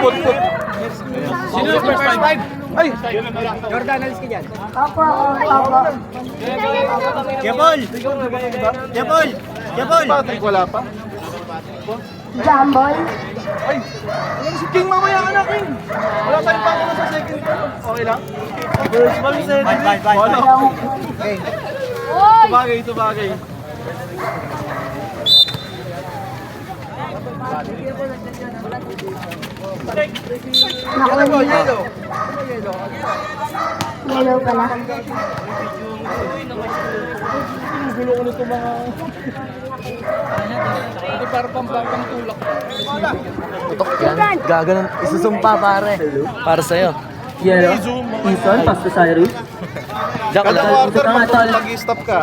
Put. Sino yung first five? Ay! Jordan, alis ka dyan. Opo. Jebol! Jebol! Patrick, wala pa. Jambol. Ay! Alam si King, mamaya ka na, King. Wala tayong pakulo sa second pa. Okay lang? First ball, second. Wala. Ito bagay. Nakuha nila. Yellow pala. Gulo ko nito mga... Ito parang pampang tulak. Tutok yan. Gaganon. Isusumpa pare. Para sa'yo. Yellow, Eason, pass to Cyrus. Jack Kada lang. quarter, Ito nga, tol. mag-stop ka.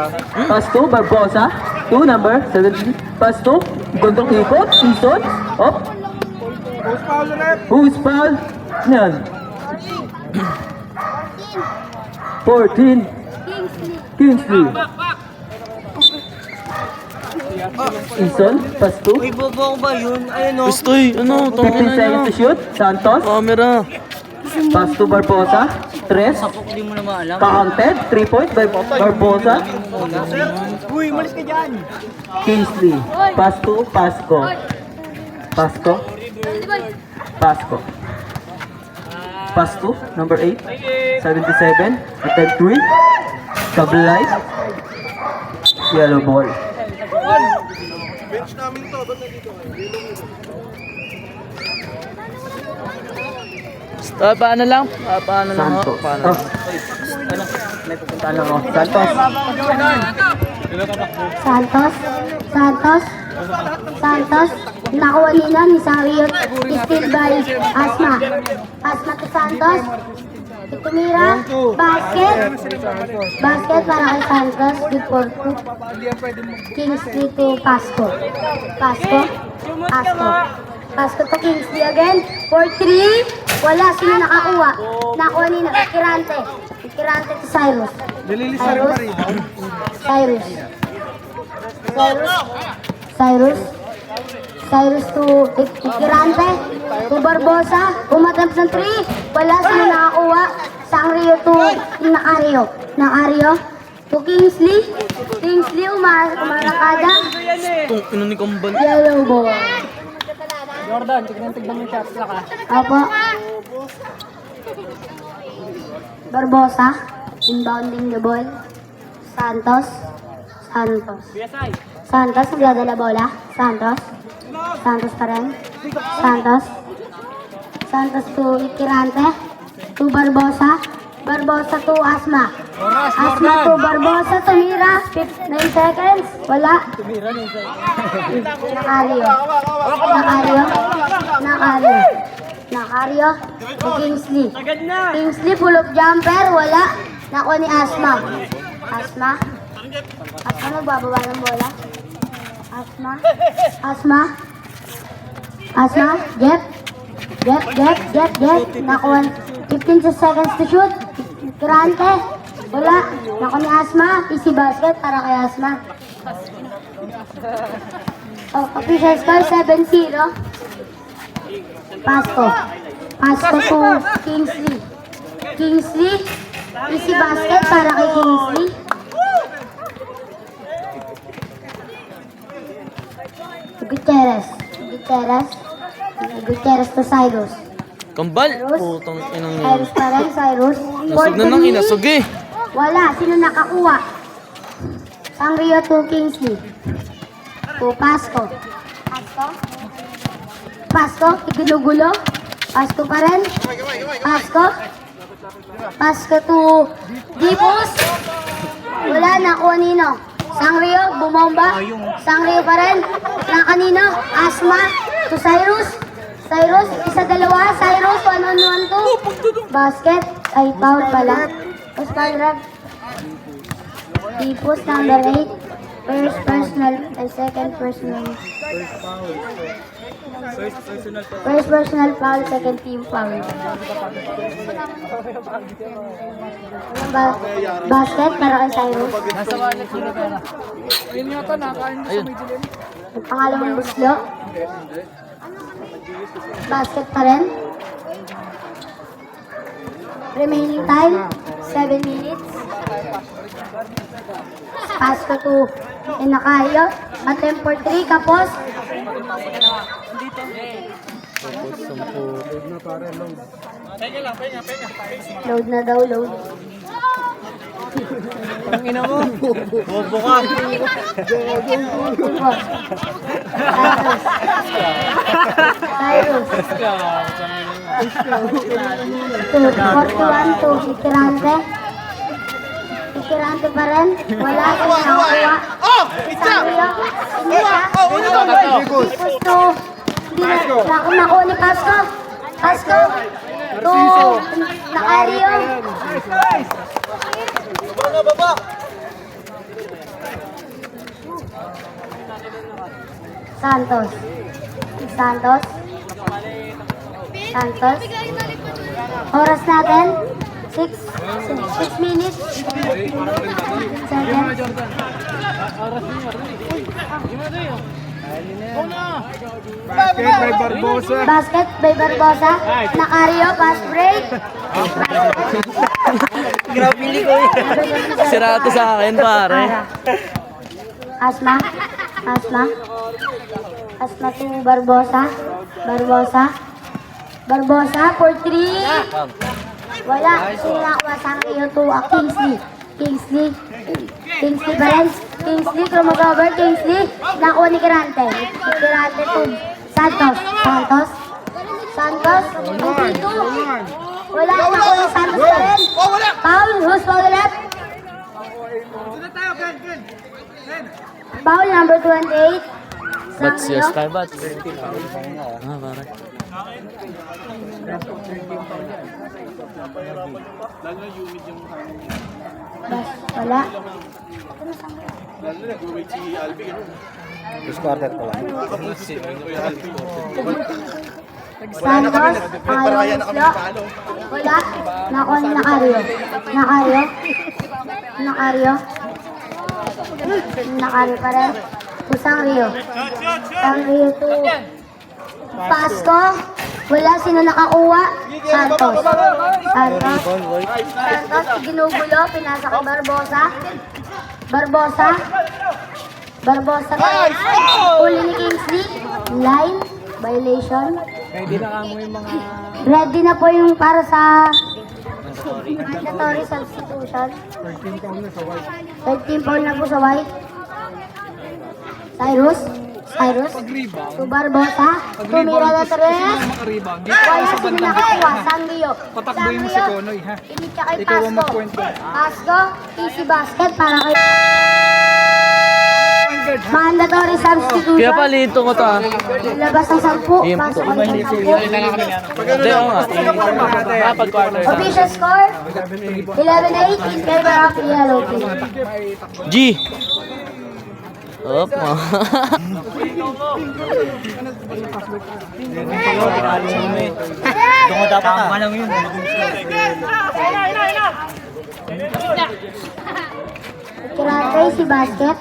Pass to Barbosa. 2 number 17. Pass to Gondong ikot. Eason. Up. Post foul ulit. Who's foul? Ano yan? 14. Kingsley. Eason, pass to. Uy, bobo ko ba yun? Ayun o. Gusto ano? 15 Tungin seconds na to shoot. Santos. Camera. Pass to Barbosa. 3. Hindi mo naman alam. Counted. 3 points by Barbosa. Uy, malis ka dyan. Kingsley. Pass to Pasco. Pasco. Pass to number 8. 77. Attempt 3. Kablay. Yellow ball. Bench namin to. Ba't nandito kayo? Paano lang? Paano lang? Santos. Paano Oh. lang? May pupuntahan lang ako. Santos. Santos. Nakuha nila ni Sariot. Still by Asma. Asma to Santos. Tumira. Basket para kay Santos. Good for 2. Kingsley to Pasco. Pasco to Kingsley again. For 3. Wala. Sino nakakuha? Nakuha nila. Kirante to Cyrus. Cyrus to Ikirante, to Barbosa, umatap ng 3, wala sila nakakuha, Sangrio to Nakario, to Kingsley umarakada, Ino ni Kumban. yellow ball. Jordan, tignan mo yung shots ka. Apo. Barbosa, inbounding the ball, Santos, nagdadala bola. Santos pa rin. Santos to Ikirante. To Barbosa to Asma. Asma to Barbosa. Tumira. 9 seconds. Wala. Nakario. To Kingsley full of jumper. Wala. Nakuha ni Asma. Asma magbababa ng bola. Asma, Jeff. Nakuha 15 seconds to shoot. Kirante. Wala. Nakuha ni Asma. Easy basket para kay Asma. Official score 7-0. Pasco to Kingsley. Easy basket para kay Kingsley. Gutierrez to Cyrus. Kambal. Putang inang yun. Cyrus pa rin, Cyrus. Nasug na nang inasug eh. Wala. Sino nakakuha? Sangrio to Kingsley. To Pasco. Igulo-gulo. Pasco pa rin. Pasco to Dipos. Wala. Nakuha nino. Sangrio, bumomba. Sangrio pa rin. Na kanino? Asma to Cyrus. Isa-dalawa. Cyrus, 1-on-1 to. Basket. Ay, foul pala. Tapos parang Dipos number 8. First personal and second personal. First personal foul, second team foul. Basket para kay Cyrus. Nasa wallet sino pera? Ayun yata, nakain sa may dilim. Ang pangalan ng buslo. Basket pa rin. Remaining time, 7 minutes. Pasko to Inacario. Attempt for 3, Kapos. Load na daw, load. Ang ina mo. Bobo ka. Cyrus. 41 to Ikirante. Ikirante pa rin. Wala ka na nakuha. Oh! Pizza! Oh, una ba? Tipos to. Hindi na nakuha ni Pasko. Pasko. To Nacario. Baba! Santos. Santos. Santos. Oras natin. 6 minutes. 7. Basket by Barbosa. Basket by Barbosa. Nacario, pass break. Sira to sa akin, pare. Asma. Asma. Asma to Barbosa. Barbosa. Barbosa for 3. Wala. Sinakuha sa iyo to Kingsley. Kingsley. Kingsley pa rin. Kingsley, Cromogover. Kingsley. Nakuha ni Kirante. Kirante to Santos. Santos. Santos. Dito. Wala. Nakuha ni Santos pa rin. Foul. Who's foul left? Foul number 28. Bats, Sangyo. yes, kay Bats. Ah, pare. Bas, wala. Discarded ko lang. Santos, Ayong Islo. Wala. Nakuha ni Nacario. Nacario. Nacario. Nacario pa rin. Sangrio. Sangrio to Pasko. Wala. Sino nakakuha? Santos. Santos. Santos, ginugulo. Pinasa kay Barbosa. Barbosa. Barbosa pa rin. Uli ni Kingsley. Line. Violation. Ready na po yung para sa mandatory substitution. 13 foul na po sa white. Cyrus. Cyrus. To Barbosa. Tumira na 3. Wala sino nakakuha. Sangrio. Patakbuhin mo si Konoy, ha? Initya kay Ikaw ang Pasko. mag-point mo. Pasko. Easy basket para kay mandatory substitution. Kaya palito ko to, ah. Labas ng 10. Game Pasok to. ng 10. Hindi, oo nga. Dapat quarter na. Official score, 11-8 in favor of Yellow Team. G. Op mo. Tungo dapat ah. Malang yun. Kirante si basket.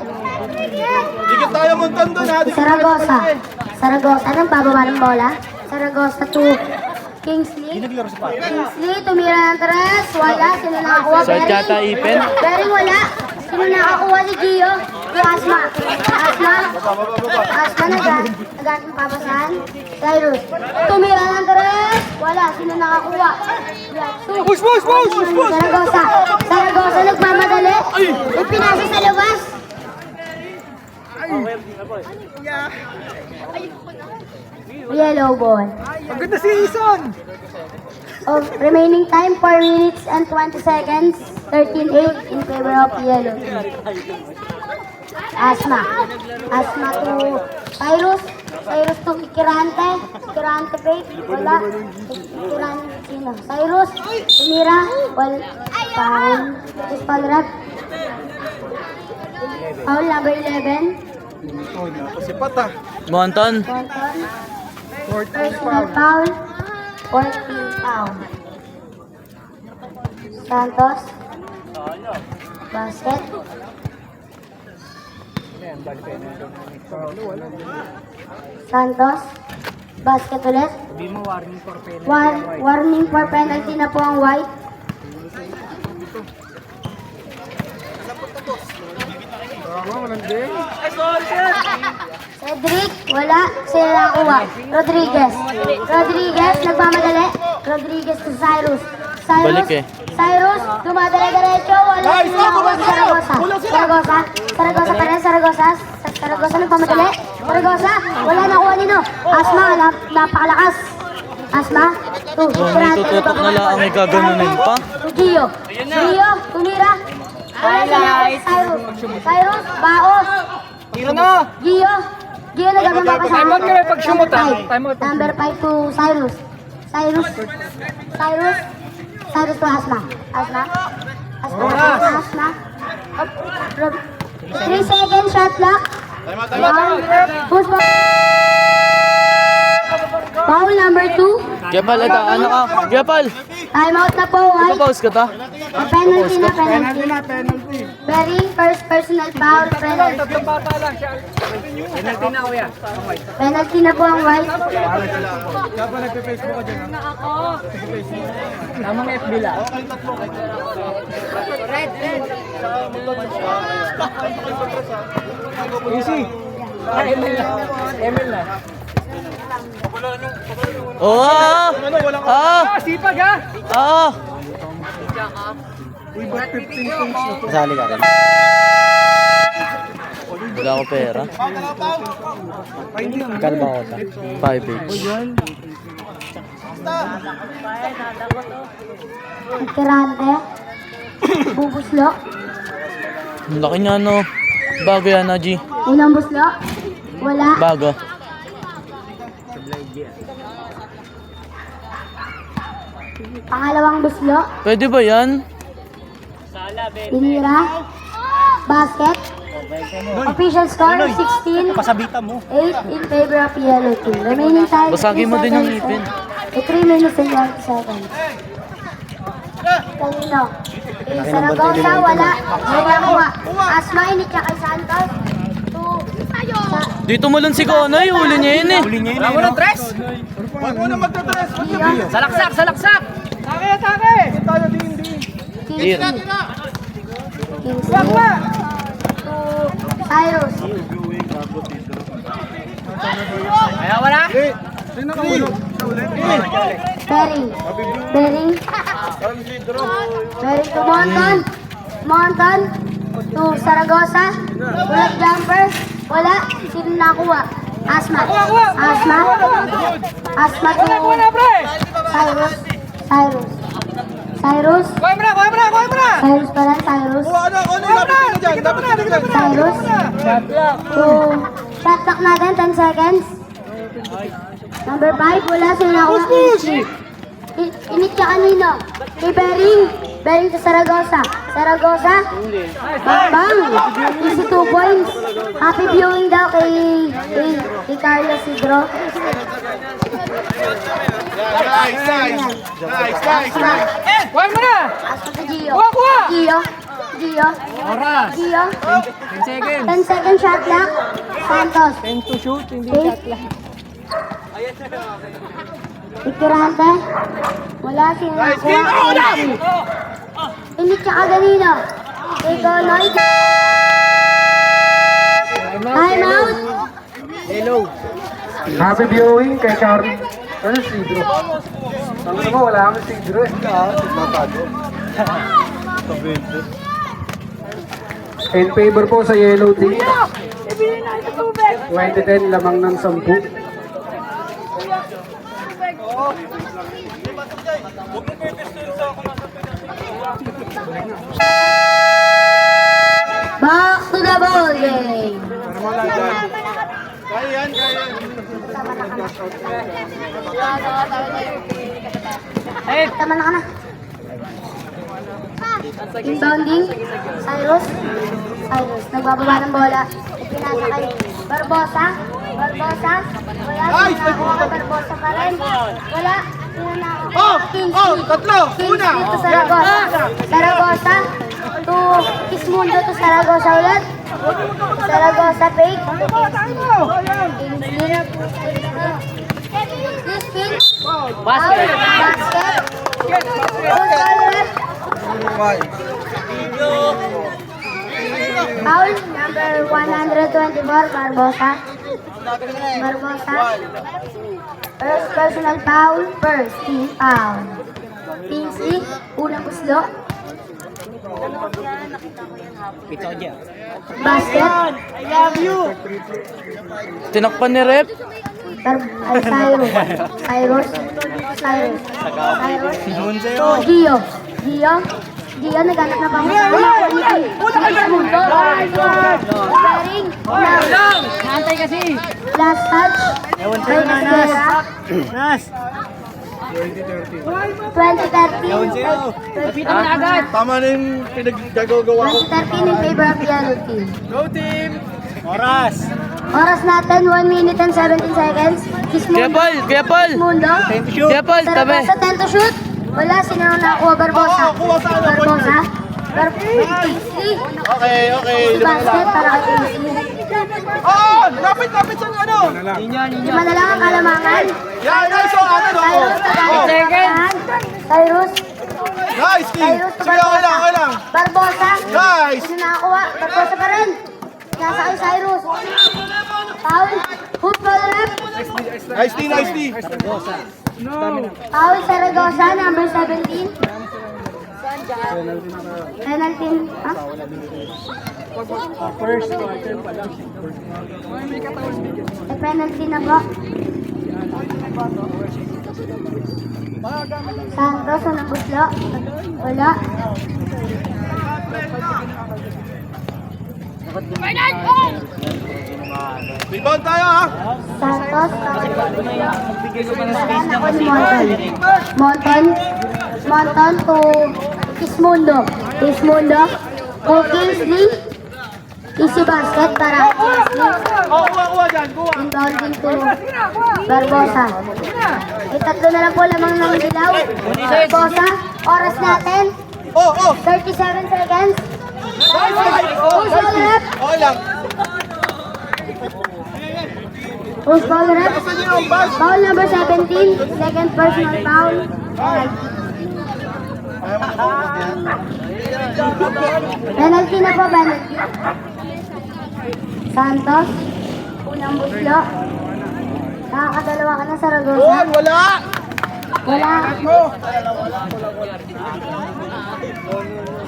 Dikit tayo muntan doon ha. Saragosa. Saragosa nang bababa ng bola. Saragosa to Kingsley. Kingsley, tumira ng 3. Wala. Sino nakakuha? Side yata, Ipen. Bering wala. Sino nakakuha si Gio? Si Asma. Asma. Asma nagatong papasahan. Cyrus. Tumira ng 3. Wala. Sino nakakuha? Push! Saragosa. Saragosa nagmamadali. Ipinasa sa labas. Yellow ball. Ang ganda si Ison! Of remaining time 4 minutes and 20 seconds. 13-8 in favor of yellow. Asma. Asma to Cyrus. Cyrus to Ikirante. Ikirante fake. Wala. Ikirante sino? Cyrus. Tumira. Foul. Is foul rep. Foul number 11. Pasipat ah. Monton. Personal foul. 14 foul. Santos. Basket. Santos. Basket ulit. Warning for penalty na po ang white. Cedric, wala. Sila nakuha. Rodriguez. Rodriguez, nagmamadali. Rodriguez to Cyrus. Cyrus. Balik eh. Cyrus, dumadala-diretso. Wala. Sila nakuha si Saragosa. Saragosa. Saragosa pa rin. Saragosa. Saragosa nagmamadali. Saragosa, wala nakuha nino. Asma, napakalakas. Asma. Oh, may tututok na lang ay gaganunin pa. Gio. Gio, tumira. Highlight. Cyrus. Cyrus, baos. Tira na! Gio. Gio nagagamba pa sa Time out kami pag sumutan. Time out. Number 5 to Cyrus. Cyrus. Cyrus. Cyrus to Asma. Asma. Asma. Up. 3 seconds shot clock. Push ball. Foul number 2. Gepal, ito, ano ka? Gepal! Time out na po, White. Pause ka ta? Penalty na, penalty. Very first personal foul, penalty. Tatlong bata lang siya. Penalty na kuya. Penalty na po ang White. Dapat nagpe-Facebook ka dyan. Tamang FB lang. Easy. ML na. Oo! Ano, walang Sipag ha! Uy, ba't 15 points na to? Kasali ka rin. Wala ako pera. Ay, hindi. Kalba ko ta. 5 each. Tirante. Bubuslo. Ang laki niya, no? Bago yan, Haji. Unang buslo. Wala. Bago. Pangalawang buslo. Pwede ba yan? Tinira. Basket. Official score 16. Pasabita mo. 8 in favor of yellow team. Remaining time. Basagin mo 3 din yung seconds. ipin. 3 minutes and 20 seconds. Kanino? Kay Saragosa, wala. May nakuha. Asma, inikya kay Santos. Dito mo lang si Konoy, huli niya yun eh. Huli niya yun. Ako ng tres! Huwag mo na magtatres. Salaksak! Salaksak! Take! Tayo din. Deal. Cyrus. Kaya wala? Sino ka ulo? Bering. Bering. Bering to Monton. Monton to Saragosa. Wala jumper. Wala. Sino nakuha? Asma. Asma. Asma to Cyrus. Cyrus. Cyrus. Kuha mo na! Cyrus pa lang. Cyrus. Ano? Lapit ka na dyan. Lapit ka na dyan. Cyrus. To shot clock natin. 10 seconds. Number 5. Wala. Sino nakuha? Init ka kanino? Kay Bering. Bering to Saragosa. Saragosa. Bang! Easy 2 points. Happy viewing daw kay Carlos Sidro. Nice. Kuha mo na! Asma to Gio. Kuha! Gio. Oras! Gio. 10 seconds! 10 second shot clock. Santos. 10 to shoot, hindi Okay. shot lang. Ikirante. Wala sino nakuha. Init ka kanino? Kay Gonoy. Time out. Happy viewing kay Carl. Ano Sidro? Ang mo, wala kami Sidro eh. In favor po sa yellow team. 2010 lamang ng 10. Back to the ball game. Kaya yan. Tama na ka na. Inbounding. Cyrus. Cyrus. Nagbababa ng bola. Ipinasa kay Barbosa. Barbosa. Wala. Nice! Sino nakuha? Barbosa pa rin. Wala. Sino nakuha? Oh! Kingsley. Oh! Tatlo! Una! Kingsley to Saragosa. Saragosa. To Kismundo to Saragosa ulit. Saragosa fake. Kingsley. Basket. Basket. Foul number 124, Barbosa. First personal foul, first team foul. Kingsley, unang puslo. Basket. Tinakpan ni Rep. Ay, Cyrus. Gio, naghanap na pangunahan. Mundo. Bearing. Naantay kasi. Last touch. By Esquera. 2013. Lapitan na agad. Tama na yung pinaggagawa ko. 2013 in favor of yellow team. Go team! Oras! Oras natin, 1 minute and 17 seconds. Kuya Paul! Mundo. Kuya Paul, tabi! Sa 10 to shoot. Wala, sino na nakakuha? Barbosa. Oo, kuha sa ano, Barbosa. Kingsley. Okay. Si Basket para kay Kingsley. Oh! Lapit sa ano! Lima na lang ang kalamangan. Yan, so ano no? Cyrus. Nice team! Cyrus to Sige, okay lang. Barbosa. Nice! Sino nakakuha? Barbosa pa rin. Nasa kay Cyrus. Foul. Hoop ball rep. Nice team! Foul Saragosa, number 17. Penalty. Ha? May penalty na po. Santos, unang buslo. Wala. Rebound tayo ha! Santos. Ako ni Monton to Ismundo. To Kingsley. Easy basket para Kingsley. Kuha dyan, kuha! Inbound din to Barbosa. May tatlo na lang po lamang ng dilaw. Barbosa. Oras natin. 37 seconds. Push ball rep. Okay lang. Push ball rep. Foul number 17. Second personal foul. Penalty na po, penalty. Santos. Unang buslo. Nakakadalawa ka na sa Ragosa. Wala! Wala.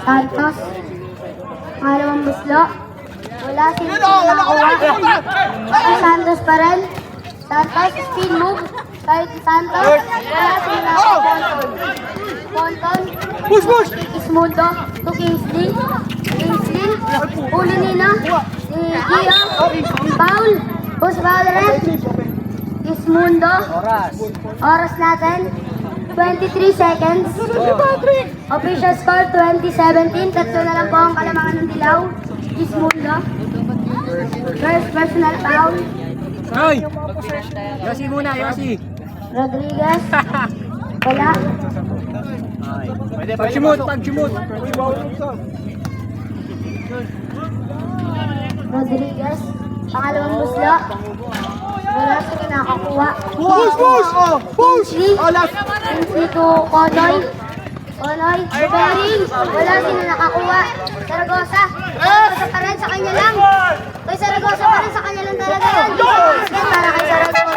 Santos. Pangalawang buslo. Wala. Sino nakakuha? Si Santos pa rin. Santos, spin move. Kahit Santos. Wala. Sino nakakuha? Ponton. Push! Ismundo. To Kingsley. Uli nila. Si Gio. Foul. Push foul rin. Ismundo. Oras natin. 23 seconds. Official score 2017. Tatlo na lang po ang kalamangan ng dilaw. Ismundo. First personal foul. Yosi. Rodriguez. Wala. Pag-chumot. Rodriguez. Pangalawang buslo. Wala. Sino nakakuha? Push! Kingsley to Konoy. Bering. Wala. Sino nakakuha? Saragosa. Saragosa pa rin sa kanya lang. Kay Saragosa pa rin sa kanya lang talaga yan. Basket para kay Saragosa.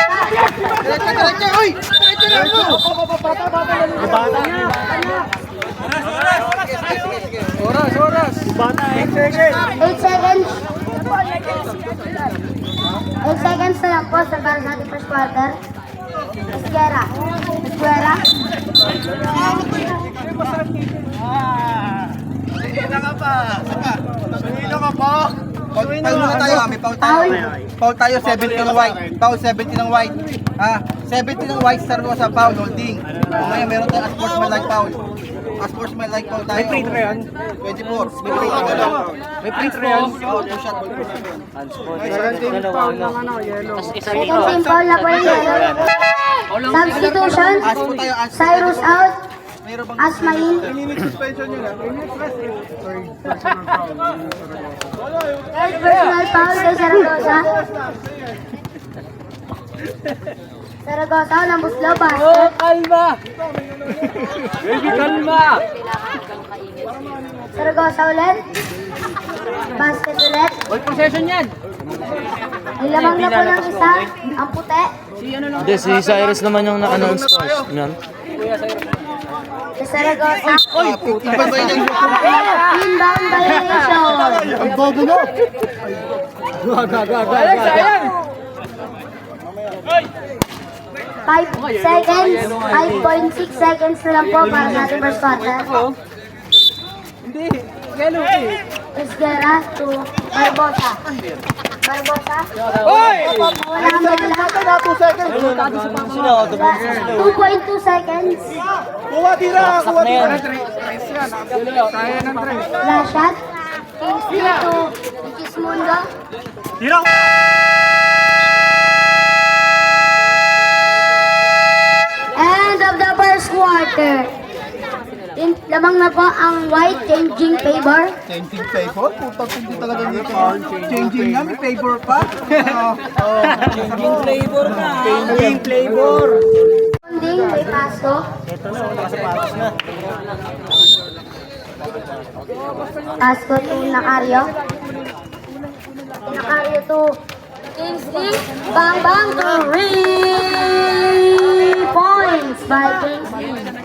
Oras! 8 seconds. 8 seconds na lang po sa para sa ating first quarter. Esquera. Sino ka pa? Foul muna tayo, may foul tayo. Foul tayo, 70 ng white. Foul 70 ng white. 70 ng white, Saragosa, foul, holding. O ngayon, meron tayong sportsman-like foul. Sportsman-like foul tayo. May free throw yan? 24. May free throw yan. May free throw yan? Oo, 2 shot. Second team foul na po yung yellow. Substitution. Cyrus out. Asmain. Third personal foul kay Saragosa. Saragosa, walang buslo, basket. Kalma! Baby, kalma! Saragosa ulit. Basket ulit. Ball possession yan! Nilamang na po ng isa. Ang puti. Hindi, si Cyrus naman yung na-announce first. Yan. Si Saragosa. Iba ba yung Inbound violation. Ang bobo mo! Alex, sayang! 5 seconds. 5.6 seconds na lang po para sa ating first quarter. Hindi, yellow eh. Esguera to Barbosa. Barbosa. Hoy! Wala ang bigla. Na 2 seconds. 2.2 seconds. Kuha tira! Kuha tira! Kaya ng tres. Last shot. Kingsley to Gismundo. Tira! End of the first quarter. Lamang na po ang white changing favor. Changing favor? Putang hindi talaga dito. Changing nga, may favor pa. Changing flavor ka. Changing flavor. Funding may paso. Pasko to Nakaryo. Nakaryo to Kingsley. Bang bang to 3 points by Kingsley.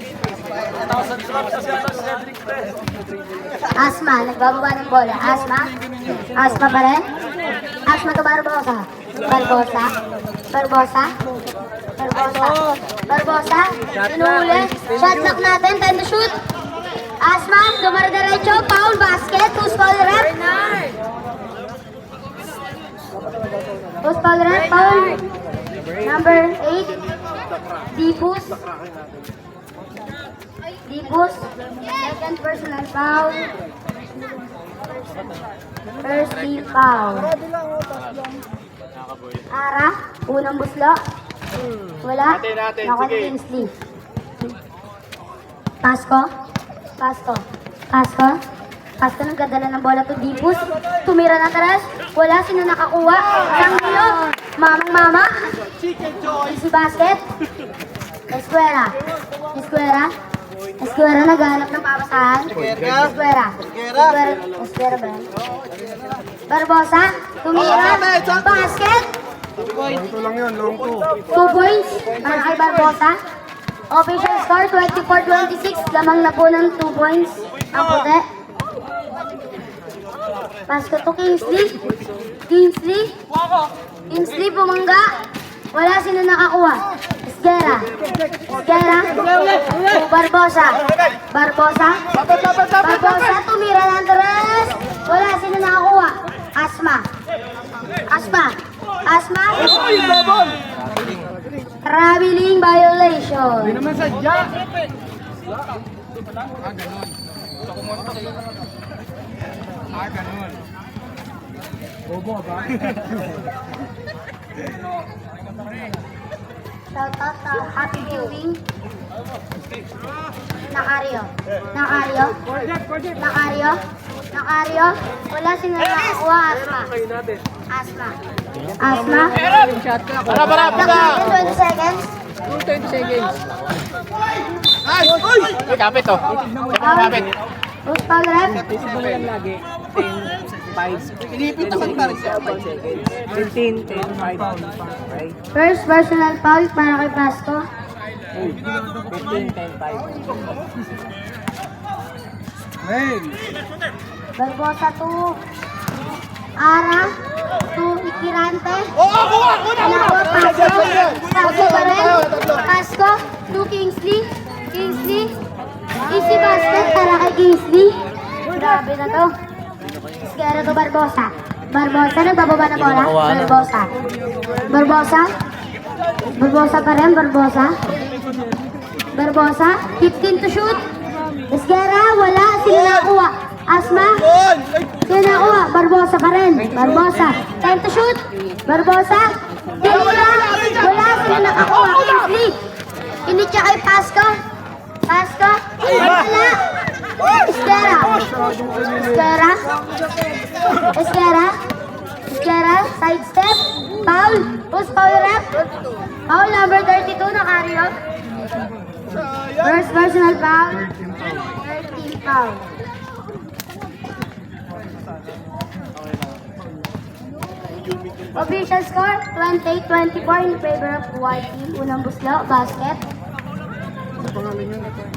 Asma, nagbababa ng bola. Asma. Asma pa rin. Asma to Barbosa. Barbosa. Barbosa. Barbosa. Barbosa. Inuuli. Shot clock natin. Time to shoot. Asma, dumare-diretso. Foul basket. Who's foul rep? Who's foul rep? Foul. Number 8. Dipus. Dipus. Second personal foul. First team foul. Ara, unang buslo. Wala. Nakon Kingsley. Pasko. Pasko. Pasko. Pasko nagdadala ng bola to Dipus. Tumira ng taras. Wala. Sino nakakuha? Sangkilo. Mamang mama. Easy basket. Escuera. Escuera. Escuera naghanap ng papasahan. Escuera. Escuera ba yan? Barbosa. Tumira. Basket. 2 points para kay Barbosa. Official score 24-26. Lamang na po ng 2 points. Ang puti. Basket to Kingsley. Kingsley. Kingsley pumangga. Wala sino nakakuha. Esguera. Esguera. Barbosa. Barbosa. Barbosa tumira ng tres. Wala sino nakakuha. Asma. Asma. Asma. Traveling violation. Hindi naman sadya. Bobo ba? Shout out sa Happy Viewing. Nakaryo. Nakaryo. Nakaryo. Nakaryo. Wala sino nakakuha. Asma. Asma. Asma. Para. 20 seconds. 20 seconds. Kapit to. Kapit. Who's foul rep? Ito mo yan lagi. 10, 5, Inipit naman pa rin siya. 15, 10, 5. Okay? First personal foul para kay Pasko. 15, 10, 5. Barbosa to Ara to Ikirante. Kuha! Pasko. Pasko pa rin. Pasko to Kingsley. Kingsley. Easy basket para kay Kingsley. Grabe na to. Esguera to Barbosa. Barbosa nagbababa na bola. Barbosa. Barbosa. Barbosa pa rin. Barbosa. Barbosa. 15 to shoot. Esguera. Wala. Sino nakuha? Asma. Sino nakuha? Barbosa pa rin. Barbosa. Time to shoot. Barbosa. Tingnan. Wala. Sino nakakuha? Kingsley. Initya kay Pasko. Pasko. Wala. Esguera. Esguera. Esguera. Esguera. Side step. Foul. Who's foul rep? Foul number 32 na carry off. First personal foul. 13 foul. Official score 28-24 in favor of white team. Unang buslo, basket.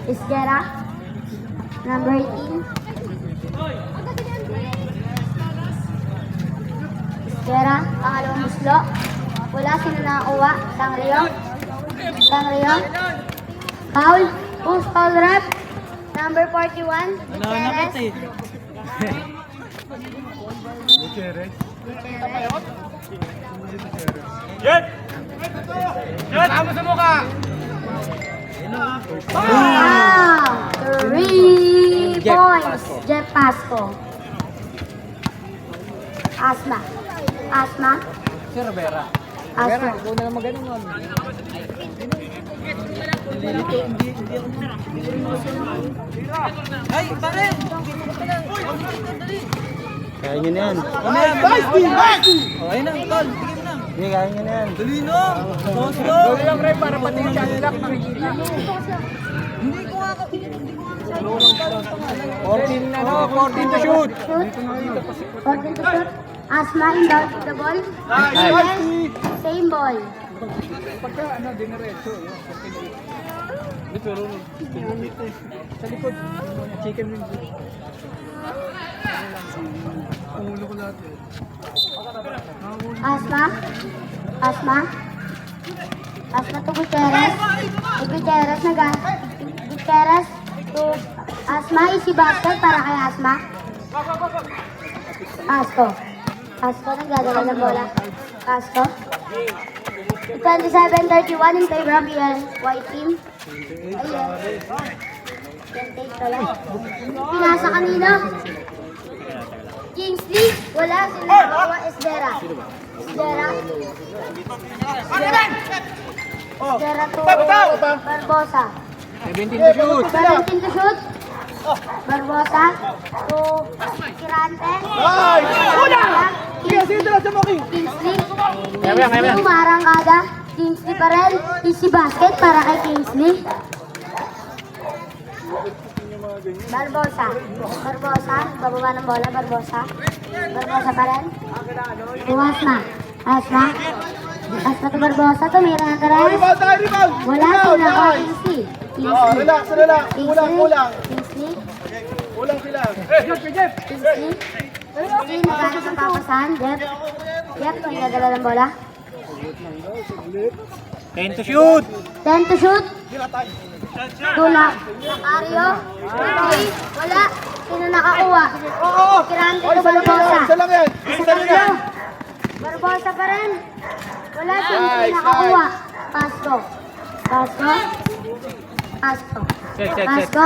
Isgera. Number 18. Isgera, pangalawang buslo. Wala, sino nakakuha? Sangrio. Sangrio. Foul. Post foul rep. Number 41. Gutierrez. Gutierrez. Tama sa mukha! Wow! 3 points. Jeff Pasco. Asma. Asma. Si Rivera. Asma. Ikaw na lang magaling nun. Kaya nyo na yan. Okay na, tol. Tigil na. Hindi, kaya nyo na yan. Dali na. Dali lang, Ray, para pati yung channel lock makikita. 14 na, no? 14 to shoot. Shoot. 14 to shoot. Asma inbound to the ball. Yes. Same ball. Pagka, dinerecho. Sa likod. Chicken wings. Pangulo ko lahat. Asma. Asma. Asma to Gutierrez. To Gutierrez Gutierrez to Asma. Easy basket para kay Asma. Pasco. Pasco nagdadala ng bola. Pasco. 27-31 in favor of the white team. Ayan. Pinasa kanina. Kingsley. Wala. Sila nakakuha. Esdera. Esdera. Esdera to Barbosa. 17 to shoot. 17 to shoot. Barbosa to Kirante. Kingsley. Kingsley umarangkada. Kingsley pa rin. Easy basket para kay Kingsley. Barbosa. Barbosa. Bababa ng bola. Barbosa. Barbosa pa rin. Asma. Asma. Asma to Barbosa. Tumira na rin. Wala sila ka Kingsley. Kingsley. Relax, relax. Kulang, kulang. Kingsley. Kulang sila. Kingsley. Kingsley, nagkakit ang papasahan. Jeff. Jeff, nagdadala ng bola. 10 to shoot. 10 to shoot. Tula. Ario. Wala. Sino nakakuha? Kirante to Barbosa. Isa lang yan. Isa lang yan. Barbosa pa rin. Wala. Sino nakakuha? Pasco. Pasco. Pasco. Pasco.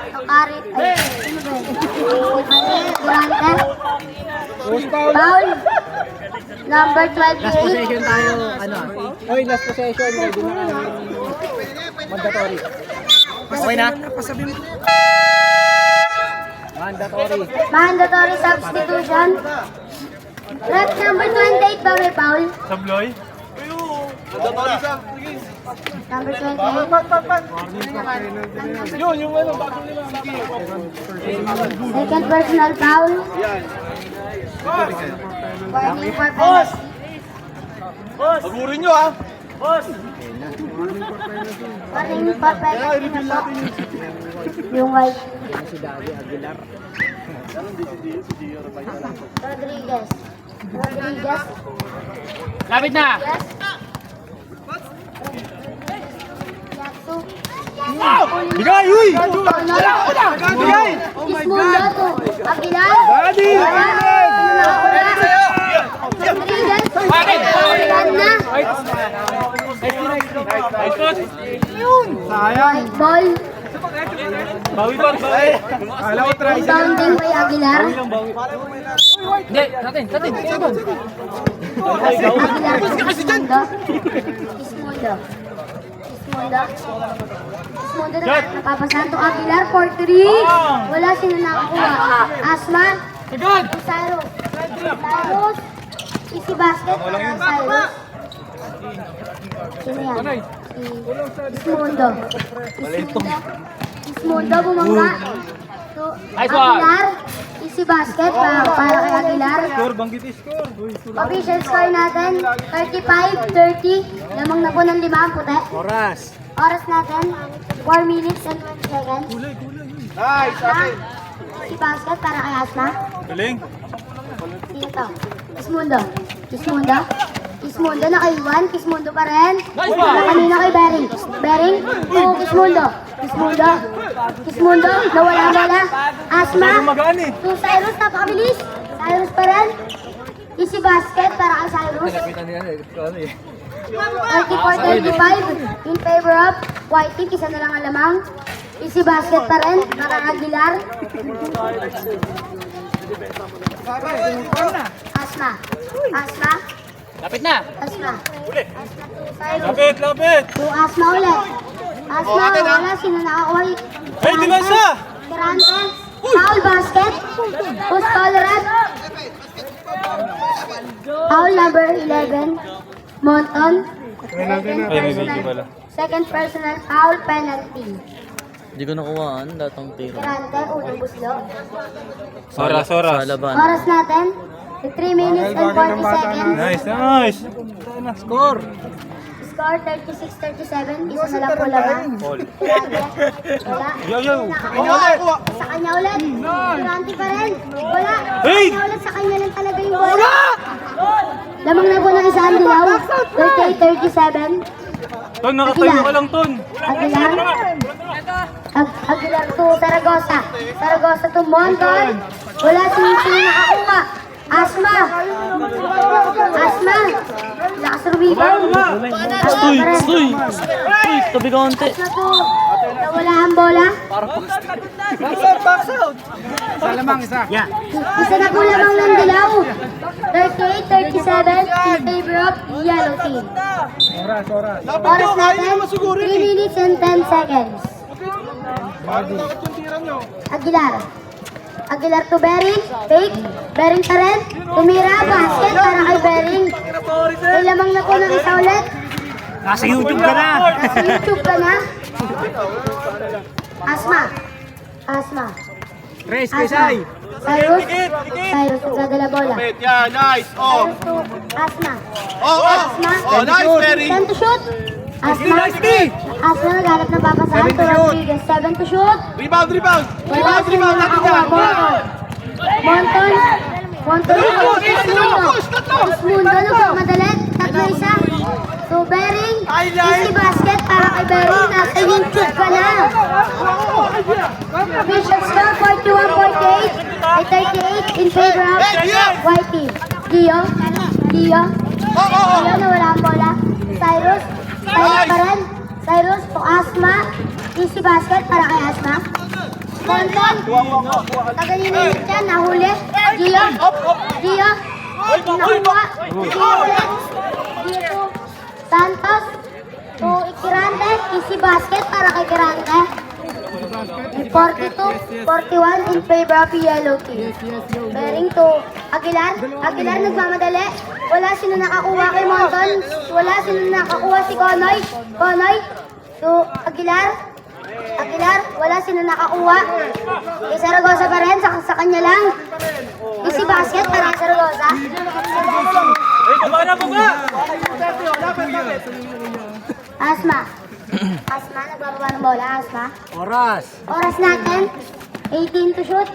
Akari. Ay, sino ba yun? Kirante. Foul. Number 28. Possession tayo, ano? Oy, last possession. Ready na mandatory. Okay na? Mandatory. Mandatory substitution. Rep number 28 ba may foul? Sabloy? Number 28. Yun, yung ano, bago nila. Second personal foul. Warning for penalty. Agurin nyo ah. Warning for penalty na po. Yung white. Rodriguez. Rodriguez. Lapit na! Yes. Yatsu. Bigay, uy! Bigay! Ismundo to Aguilar. Daddy! Rodriguez. Aguilar na. White ball. Bawi ba? Alam ko try. Bounding by Aguilar. Hindi, natin. Aguilar to Ismundo. Ismundo. Ismundo na napapasahan to Aguilar for 3. Wala sino nakakuha. Asma. Cyrus. Cyrus. Easy basket para Cyrus. Sino yan? Si Ismundo. Ismundo bumangga. So, Aguilar. Easy basket para kay Aguilar. Score, banggit score. Official score natin, 35-30. Lamang na po ng 5 ang puti. Oras natin, 4 minutes and 20 seconds. Nice, akin. Easy basket para kay Asma. Galing. Sino to? Ismundo. Ismundo. Ismundo na kay Juan. Ismundo pa rin. Na kanina kay Bering. Bering. To Ismundo. Ismundo. Ismundo. Nawala ang bola. Asma. Magaan eh. To Cyrus. Napakabilis. Cyrus pa rin. Easy basket para kay Cyrus. 34-35 in favor of Whiting. Isa na lang ang lamang. Easy basket pa rin para kay Aguilar. Asma. Asma. Lapit na. Asma. Asma to Cyrus. Lapit. To Asma ulit. Asma, wala. Sino nakakuha? Hey, Dilansa! Durante. Foul basket. Who's tolerant? Foul number 11. Monton. Second personal foul penalty. Hindi ko nakuhaan lahat ng tiro. Durante, unang buslo. Sa laban. Oras natin, 3 minutes and 40 seconds. Nice. Score. Score 36-37. Isa na lang po lamang. Durante. Wala. Yo. Sa kanya ulit. Durante pa rin. Wala. Hey! Sa kanya ulit. Sa kanya lang talaga yung bola. Lamang na po ng isang dilaw. 38-37. Ton, nakatayo ka lang, Ton. Aguilar. Aguilar to Zaragoza. Zaragoza to Monton. Wala sino nakakuha. Asma. Asma. Lakas rubidon. Stoy! Tabi ka konti. Asma to. Nawala ang bola. Box out. Isa na po lamang ng dilaw. 38-37 in favor of yellow team. Oras natin, 3 minutes and 10 seconds. Aguilar. Aguilar to Bering. Fake. Bering pa rin. Tumira. Basket para kay Bering. May lamang na po ng isa ulit. Nasa YouTube ka na. Nasa YouTube ka na. Asma. Asma. Race, Asma. Cyrus. Cyrus. Nagdadala bola. Yeah, nice. Cyrus to Asma. Asma. Nice, Berry. 10 to shoot. Asma. Asma naghanap ng papasahan to Rodriguez. 7 to shoot. Rebound. Wala sila nakakuha. Monton. Monton. Ismundo. Nagpapadalit. Tatlo isa. So, Bering. Easy basket para kay Bering. Nasa YouTube ka na. Official score 41-48. Ay 38 in favor of Whitey. Gio. Gio nawala ang bola. Cyrus. Cyrus pa rin. Cyrus to Asma. Easy basket para kay Asma. Monton. Tagalinis yan. Nahuli. Gio. Gio. Nakuha. Gio ulit. Gio to Santos. To Ikirante. Easy basket para kay Ikirante. 42-41 in favor of yellow team. Bering to Aguilar. Aguilar nagmamadali. Wala sino nakakuha kay Monton. Wala sino nakakuha si Konoy. Konoy to Aguilar. Aguilar. Wala sino nakakuha. Kay Zaragoza pa rin. Sa kanya lang. Easy basket para kay Zaragoza. Asma. Asma, nagbababa ng bola. Asma. Oras natin. 18 to shoot.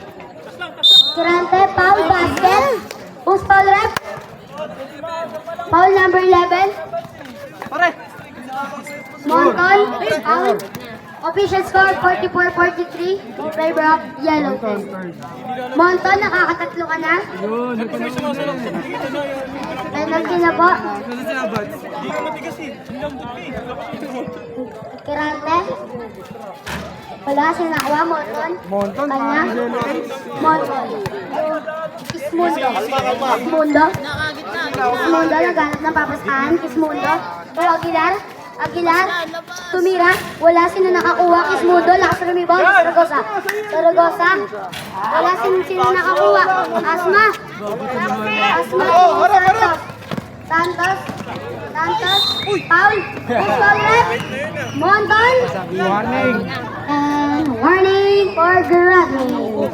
Kirante, foul basket. Who's foul rep? Foul number 11. Monton, foul. Official score 44-43 in favor of yellow team. Monton, nakakatatlo ka na. Penalty na po. Kirante. Wala siyang nakuha, Monton. Kanya. Monton. Ismundo. Ismundo. Ismundo, naghanap ng papasahan. Ismundo. Pero Aguilar. Aguilar. Tumira. Wala sino nakakuha. Ismundo. Lakas na rebound. Zaragoza. Zaragoza. Wala sino nakakuha. Asma. Asma. Santos. Santos. Foul. Next foul rep. Monton. Warning. And warning for graduate.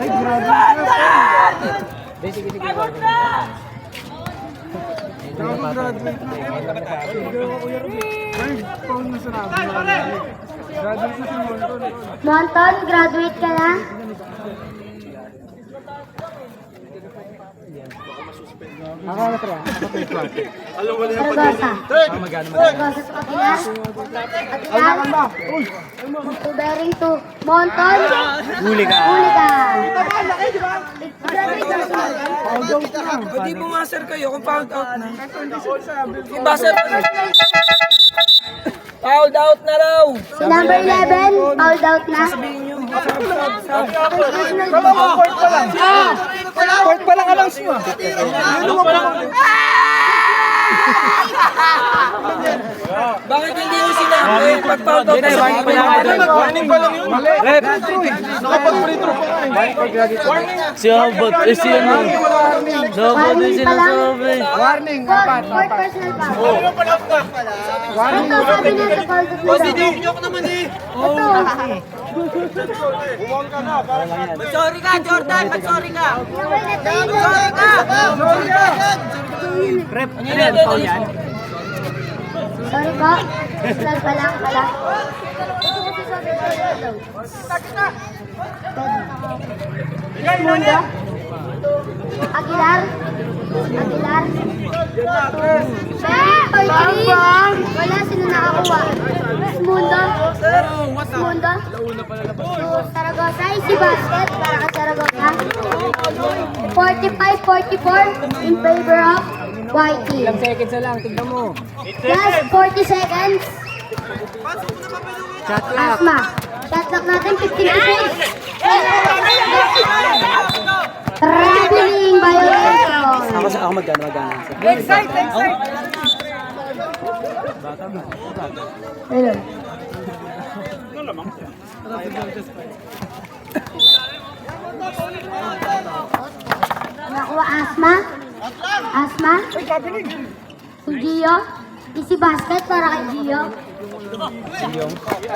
Monton, graduate ka na. Ako na pre. Saragosa. Saragosa sa kabila. Aguilar. To bearing to Monton. Huli ka. Huli ka. Hindi po nga sir kayo kung fouled out na. Iba sir. Fouled out na raw. Si number 11, fouled out na. Court pa lang announce mo. Bakit hindi mo sinabi? Pag fouled out na Warning pa lang yun. Mali. Nakapag-free throw pa nga. Si Hobot. Si ano? Si Hobot din sinasabi. Warning. Fourth personal foul. Ito, sabi niya sa fouled out na daw. Hindi ako naman eh. Ito. Sorry ka, Jordan. Sorry ka. Sorry ka. Sorry po. Personal pa lang pala. Mundo. Aguilar. Wala, sino nakakuha? Mundo. Saragosa, easy basket para ka Saragosa. 45-44 in favor of White team. Ilang seconds na lang, tignan mo. Last 40 seconds. Shot clock. Asma. Shot clock natin, 15 seconds. Traveling violation. Ako magkano. Hello. Nakuha Asma. Si Gio. Easy basket para kay Gio.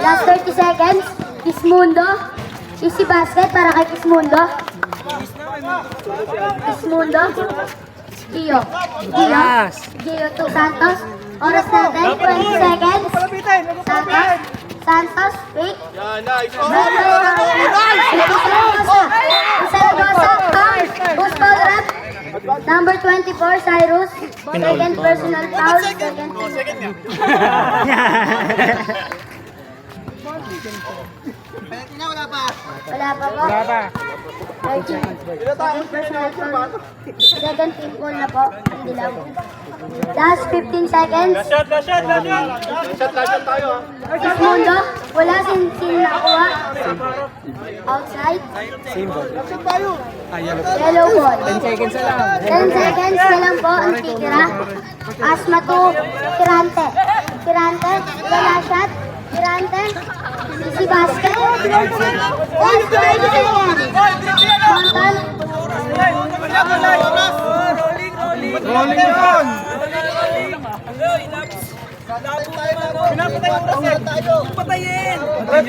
Last 30 seconds. Kismundo. Easy basket para kay Kismundo. Gio to Santos. Oras natin, 20 seconds. Santos, wait. Saragosa, foul. Who's foul rep? Number 24, Cyrus. Second personal foul. Second team. Wala pa po. 13. Personal foul. Second team goal na po. Hindi lang. Last 15 seconds. Mundo. Wala sino nakuha. Outside. Yellow ball. 10 seconds na lang. 10 seconds na lang po ang titira. Asma to Kirante. Wala shot. Kirante. Easy basket. 10 seconds. Montal. Rolling down. Patayin!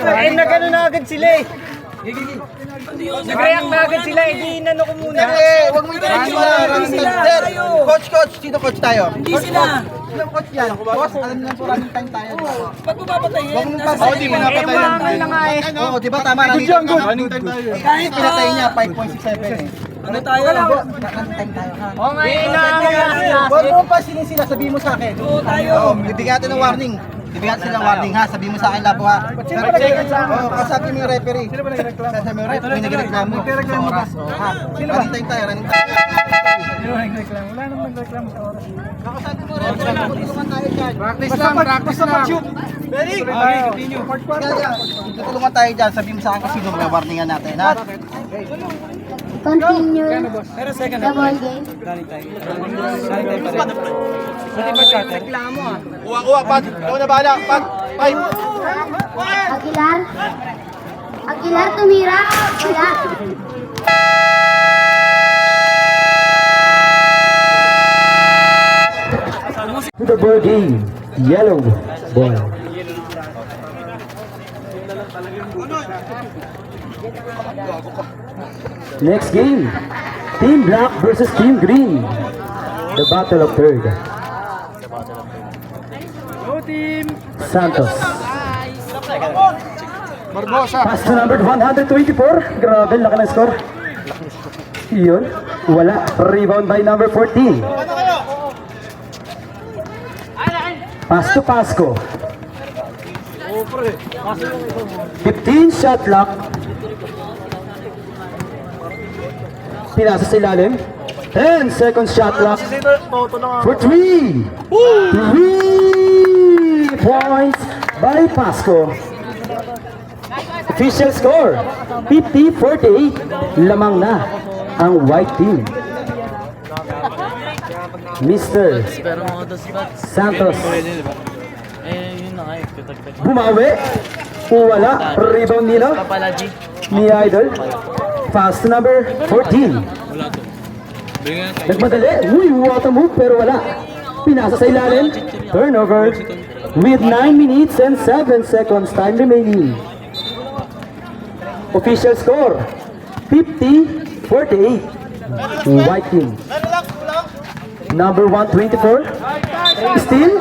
Ay, nagano na agad sila eh. Nag-react na agad sila eh. Di inano ko muna. Huwag mo Coach, sino coach tayo? Hindi sila. Sino coach yan? Boss, alam niyo po running time tayo. Ba't mo papatayin? Huwag mong papatayin. Hindi mo napatayin ng time. Oo, di ba tama? Running time tayo. Kahit pinatay niya, 5.67 eh. Ano tayo? Running time tayo ha. Oo nga, inaamay. Huwag mo pa sila, sabihin mo sa akin. Oo, tayo. Oo, bibigyan natin ng warning. Bibigyan sila ng warning ha, sabihin mo sa akin labo ha. Oo, kasabi mo yung referee. Sino ba nagreklamo? Sabi mo yung referee, may nagreklamo. Nagreklamo ba? Ha, running time tayo, running time. Sino nagreklamo? Wala namang nagreklamo sa oras. Kakasabi mo referee, tutulungan tayo dyan. Practice lang. Ready? Okay, continue. Tutulungan tayo dyan, sabihin mo sa akin kung sino mag-warningan natin ha. Continue Pero second the ball game. running time. Running time pa rin. Pati ba cutter? Uwa, pag. Ikaw na bahala, pag. 5. Aguilar tumira. Wala. To the ball game, yellow ball. Next game, Team Black versus Team Green. The battle of third. Santos. Pass to number 124. Grabe, laki ng score. Yun, wala. Rebound by number 14. Pass to Pasco. 15 shot clock. Pinasa sa ilalim. 10 seconds shot clock. For 3. 3 points by Pasco. Official score, 50-48. Lamang na ang white team. Mr. Pero mga dos bats. Santos Yun na nga eh. bumawi. Wala. Rebound nila Kapala G. ni Idol. Fast number 14. Nagmadali. Uy, water move pero wala. Pinasa sa ilalim. Turnover with 9 minutes and 7 seconds time remaining. Official score, 50-48. White team. Number 124. Still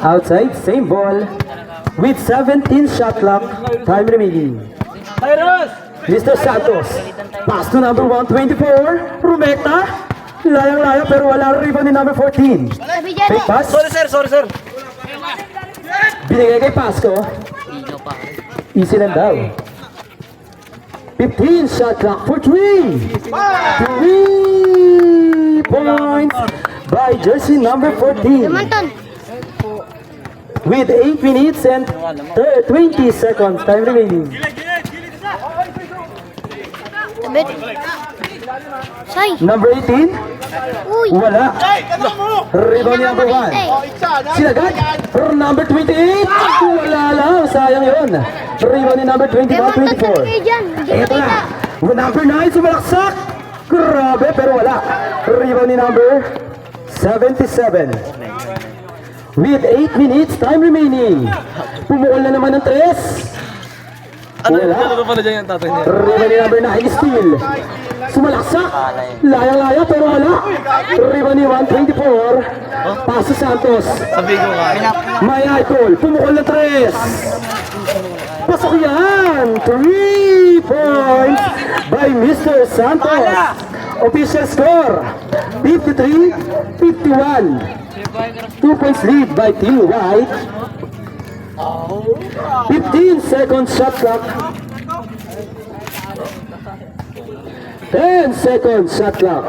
outside, same ball. With 17 shot clock, time remaining. Mr. Santos. Pass to number 124. Rumekta. Layang-laya pero wala rebound ni number 14. Sabi dyan Fake pass. Sorry sir. Binigay kay Pasco. Easy lang daw. 15 shot clock for 3. 3 points by jersey number 14. Manton. With 8 minutes and 20 seconds time remaining. Sabit. Say. Number 18. Uy. Wala. Rebound ni number 1. Sinagad. Number 28. Wala lang. Sayang yun. Rebound ni number 21, Manton, 24. kayo dyan. Hindi Eto kita. na. Number 9, sumalaksak. Grabe, pero wala. Rebound ni number 77. With 8 minutes, time remaining. Pumuol na naman ng 3. Wala. pala dyan yung tatay niya? Rebound ni number 9, steal. Sumalaksak. Layang-laya, pero wala. Rebound ni 124. Paso Santos. Sabi ko nga. May Idol, pumukol na 3. Pasok yan! 3 points by Mr. Santos. Official score, 53-51. 2 points lead by Team White. 15 seconds shot clock. 10 seconds shot clock.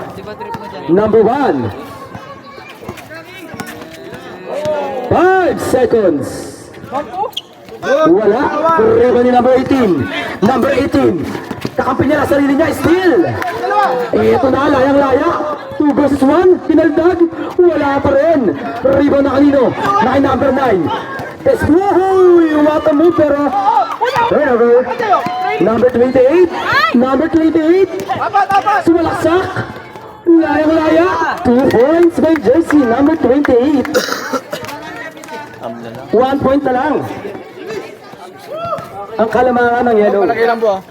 Number 1. 5 seconds. Wala. Rebound ni number 18. Number 18. Kakampi niya na sarili niya. Steal. Ito na. Layang-laya. 2 versus 1. Pinaldag. Wala pa rin. Rebound na kanino. Na kay number 9. Woohoo! What a move pero turnover. Number 28. Number 28. Sumalaksak. Layang-laya. 2 points by jersey. Number 28. 1 point na lang. Ang kalamangan ng yellow. Palagay lang po.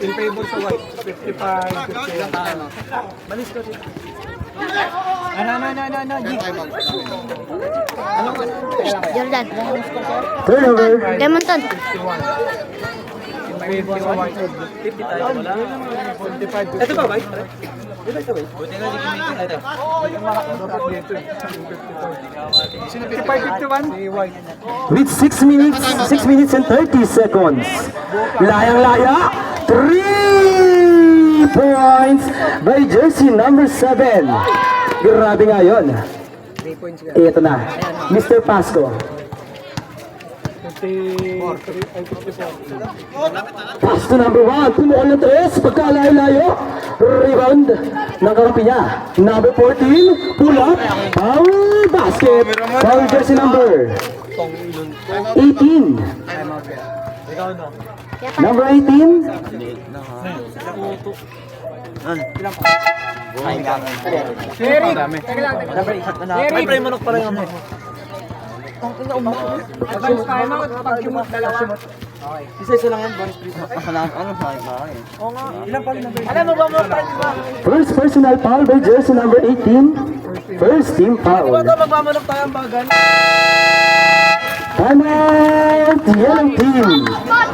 In favor sa white. 55. Malis ko dito. Jordan. Turnover. Demonton. Ito ba, Bay? With 6 minutes and 30 seconds. Layang-laya. 3 points by jersey number 7. Grabe nga yun. Ito na. Mr. Pasco. Pass to number 1. Pumuol ng 3. Pagkalayo-layo. Rebound ng kakampi niya. Number 14. Pull up. Foul basket. Foul jersey number 18. Number 18. May pre manok pa rin ako. Advance timeout pag sumot dalawa. Isa-isa lang yan, bonus free. Alam mo ba mo pa, di ba? First personal foul by jersey number 18. First team foul. Ito, magmamanok tayo ang bagan. Timeout, yellow team.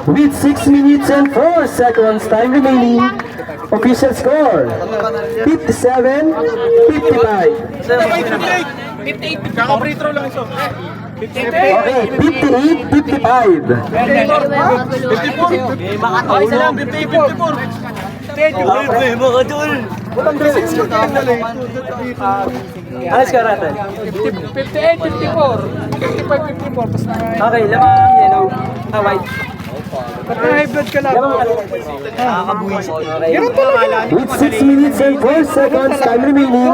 With 6 minutes and 4 seconds time remaining. Official score, 57-55. Kaka-free throw lang iso. Okay, 58-55. Okay, isa lang, 54. Mga tol. Alas ka ratan. 58-54. 55-54. Tapos na Okay, lamang yellow. White. high blood ka lang. With 6 minutes and 4 seconds time remaining.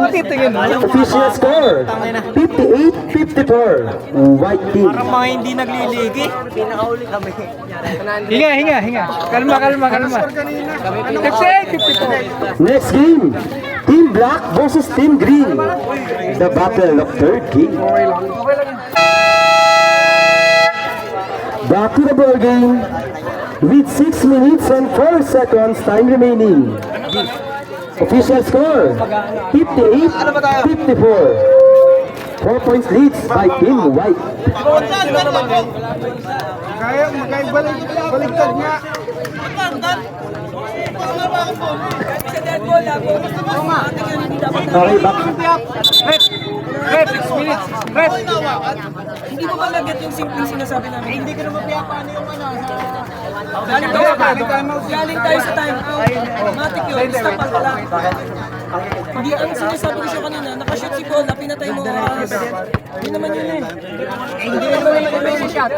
Official score, 58-54. White team. Mga hindi nagliligi. Pinakauli kami. Hinga. Kalma. 58-54. Next game, Team Black versus Team Green. The battle of third game. Back to the ball game with 6 minutes and 4 seconds time remaining. Official score, 58-54. 4 points leads by Team White. Kaya baligtad nga. Okay, back. Rep, 6 minutes. Rep. Hindi mo ba naget yung simpleng sinasabi namin? Hindi ko naman paano yung galing tayo sa time out. Matik yun, stop pa lang. Hindi ang sinasabi ko siya kanina, nakashoot si Paul, pinatay mo oras. Hindi naman yun eh. Hindi mo naman yung shot.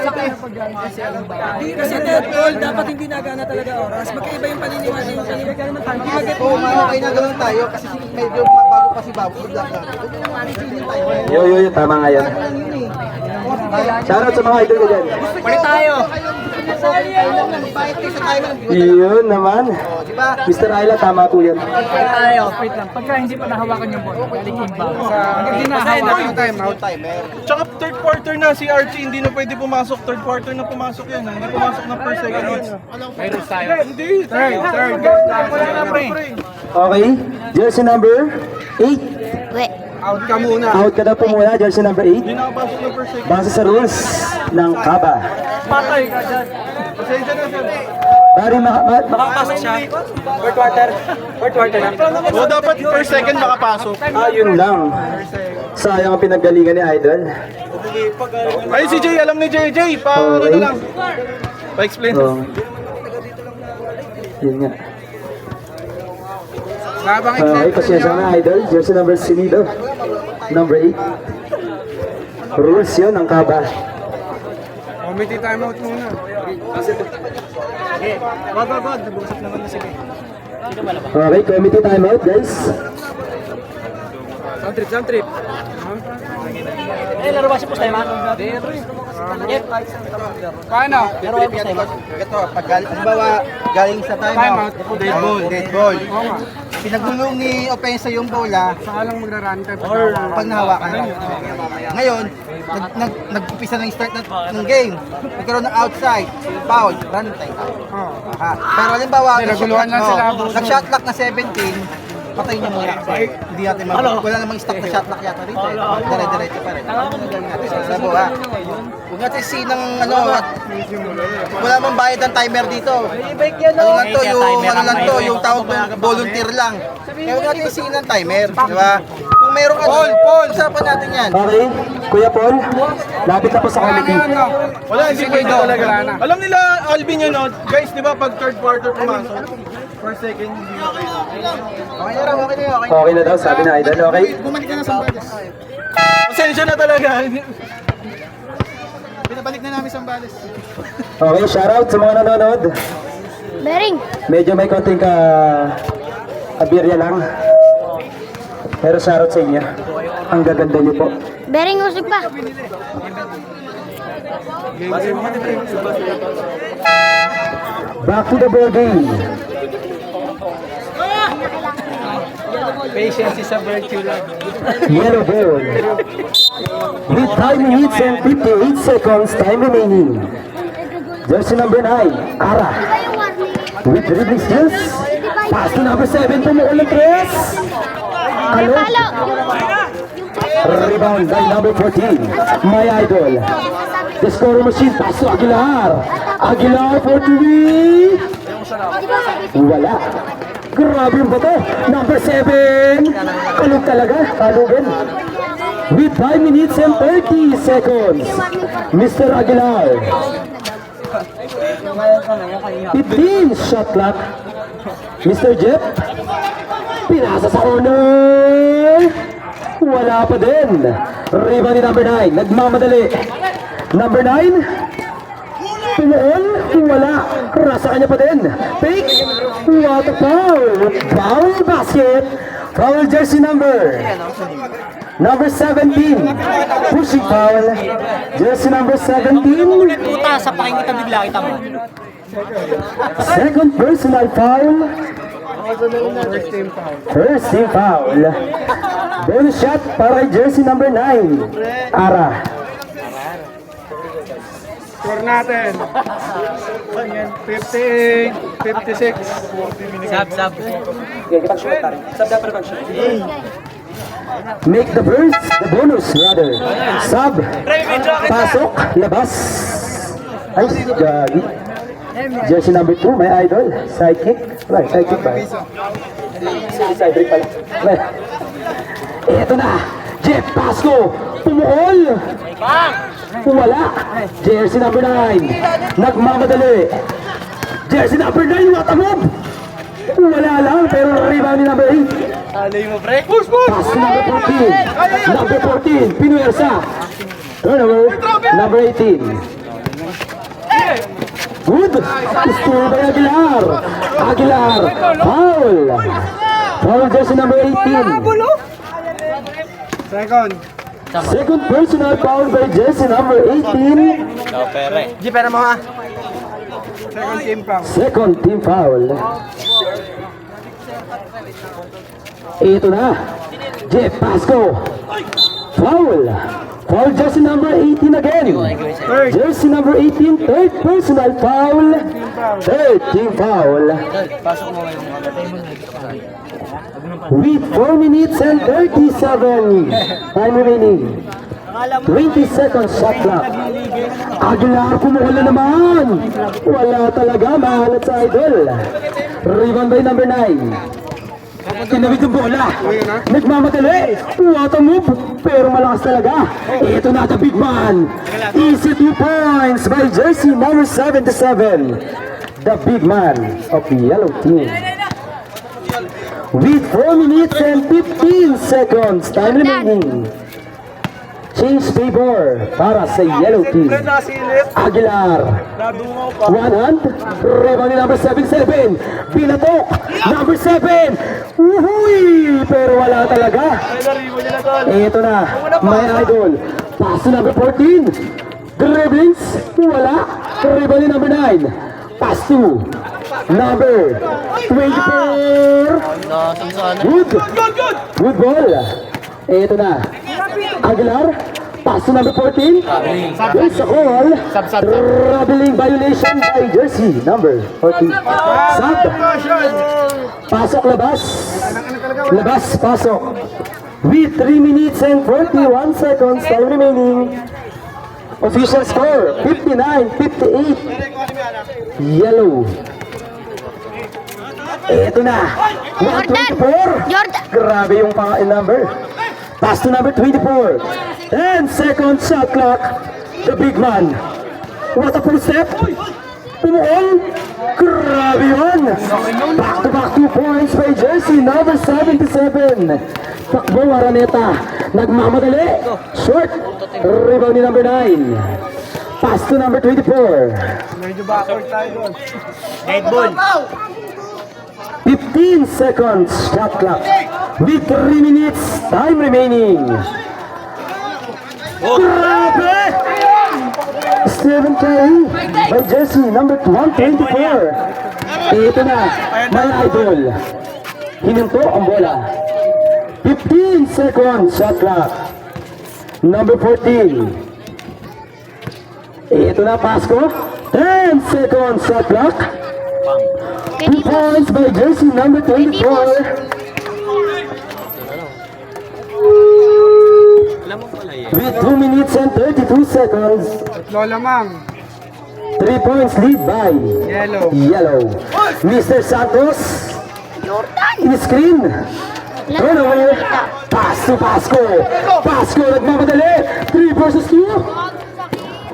Hindi kasi dead ball, dapat hindi nagana talaga oras. Magkaiba yung paniniwala yung hindi maget mo. Okay na gano'n tayo kasi medyo bago pa si Babu. Yo, tama nga yan. Shoutout sa mga idol ko dyan. Palit tayo. Yun naman. Mr. Ayla, tama po yan. Palit tayo. Wait lang, pagka hindi pa nahawakan yung ball, galing inbound. Pag hindi nahawakan yung time out. Tsaka third quarter na si Archie, hindi na pwede pumasok. Third quarter na pumasok yan. Hindi pumasok na per second. May rules tayo. Hindi. Third. Wala na pre. Okay, jersey number 8. Wait. Out ka muna. Out ka na po muna, jersey number 8. Hindi nakapasok na per second. Base sa rules ng Kaba. Patay ka dyan. Pasensya na sir. Bari Makapasok siya. Third quarter na. O dapat per second makapasok. yun lang. Sayang ang pinaggalingan ni Idol. Ay si Jay, alam ni JJ. Ano Okay. lang. Pa-explain. Oh. Yun nga. Okay, pasensya na Idol. Jersey number Sinido. Number 8. Rules yun ng Kaba. Committee time out muna. Wag. Nabusap naman na sige. Okay, committee timeout guys. Sound trip. Laro ba si Postay man? Paano? Ito, pag galing sa time out, dead ball. Pinagulong ni Opensa yung bola, Saka lang magra-run time. pag nahawakan na. Ngayon, nag-upisa ng start ng game. Nagkaroon ng outside, foul, run time. Pero halimbawa, Naguluhan lang sila. nag-shot clock na 17, patayin niya muna. Hindi natin wala namang stock na shot clock yata rito. Dire-diretso pa rin. Gawin natin sa labo ha. Huwag natin sinang wala mong bayad ng timer dito. Ano lang to, yung tawag ng volunteer lang. Kaya huwag natin sinang timer, di ba? Kung mayroong Paul, usapan natin yan. Okay, Kuya Paul, lapit na po sa committee. Wala, hindi pwede talaga. Alam nila, Alvin yun, no? Guys, di ba pag third quarter pumasok, per second, hindi na kayo. Okay na raw, okay na yun. Okay na daw, sabi na Idol. Okay? Bumalik ka na sa Sambales. Pasensya na talaga. Pinabalik na namin sa Sambales. Okay, shoutout sa mga nanonood. Bering. Medyo may konting kabirya lang. Pero shoutout sa inyo. Ang gaganda niyo po. Bering usig pa. Back to the ball game. Patience is a virtue lang. Yellow ball. With 5 minutes and 58 seconds time remaining. Jersey number 9, Ara. With dribbling skills. Pass to number 7, pumukulan ng 3. Alo. Rebound by number 14, my idol. The scorer machine, pass to Aguilar. Aguilar for 3. Wala. Grabe yung bato. Number 7. Kalog talaga. Kalugin. With 5 minutes and 30 seconds. Mr. Aguilar. 15 shot clock. Mr. Jeff. Pinasa sa corner. Wala pa din. Rebound ni number 9. Nagmamadali. Number 9. Pumuol. Wala. Rasa kanya pa din. Fake. What a foul. Foul basket. Foul jersey number 17. Pushing foul. Jersey number 17. Puta, sa pakingita bigla kita mo. Second personal foul. First team foul. Bonus shot para kay jersey number 9. Ara. Score natin. 50, 56. Sab. Make the burst, the bonus rather. Sub. Pasok. Labas. Ay, gagi. Jersey number 2, my idol. Sidekick. Right, sidekick ba? Sidekick pala. Right. Eto na. Jeff Pasco. Pumuol. Wala. Jersey number 9. Nagmamadali. Jersey number 9. What a move. Wala lang. Pero rebound ni number 8. Alay mo, pre. Pass to number 14. Number 14. Pinuwersa. Turnover. Number 18. Good. Steal by Aguilar. Aguilar. Foul. Foul jersey number 18. Second. Second personal foul by jersey number 18. Di, pera mo ha. Second team foul. Second team foul. Ito na. Jeff Pasco. Foul. Foul jersey number 18 again. Jersey number 18, third personal foul. Third team foul. Pasok mo ngayon. With 4 minutes and 37 time remaining. 20 seconds shot clock. Aguilar kumuha naman. Wala talaga, mahalat sa idol. Rebound by number 9. Kinawit yung bola. Nagmamadali. What a move. Pero malakas talaga. Ito na the big man. Easy 2 points by jersey number 77. The big man of the yellow team. With 4 minutes and 15 seconds time remaining. Change favor para sa yellow team. Aguilar. One hand. Rebound ni number 77. Binatok. Number 7. Uhuy! Pero wala talaga. Ito na. My idol. Pass to number 14. Dribblings. Wala. Rebound ni number 9. Pass to number 24. Good. Good ball. Ito na. Aguilar. Pass to number 14. There's a call. Traveling violation by jersey number 14. Sub. Pasok labas. Labas pasok. With 3 minutes and 41 seconds time remaining. Official score 59-58. Yellow. Ito na. 124. Grabe yung number. Pass to number 24. 10 seconds shot clock. The big man. What a full step. Pumuol. Grabe yun. Back to back 2 points by jersey number 77. Takbo Araneta. Nagmamadali. Short. Rebound ni number 9. Pass to number 24. Medyo backward tayo doon. 15 seconds shot clock. With 3 minutes time remaining. Grabe! Stephen Curry by jersey number 124. Ito na, my idol. Hininto ang bola. 15 seconds shot clock. Number 14. Ito na, Pasko. 10 seconds shot clock. 2 points by jersey number 24. With 2 minutes and 32 seconds. Lola Mang. 3 points lead by Yellow. Mr. Santos. In screen. Turn away. Pass to Pasko. Pasko nagmamadali. 3 versus 2.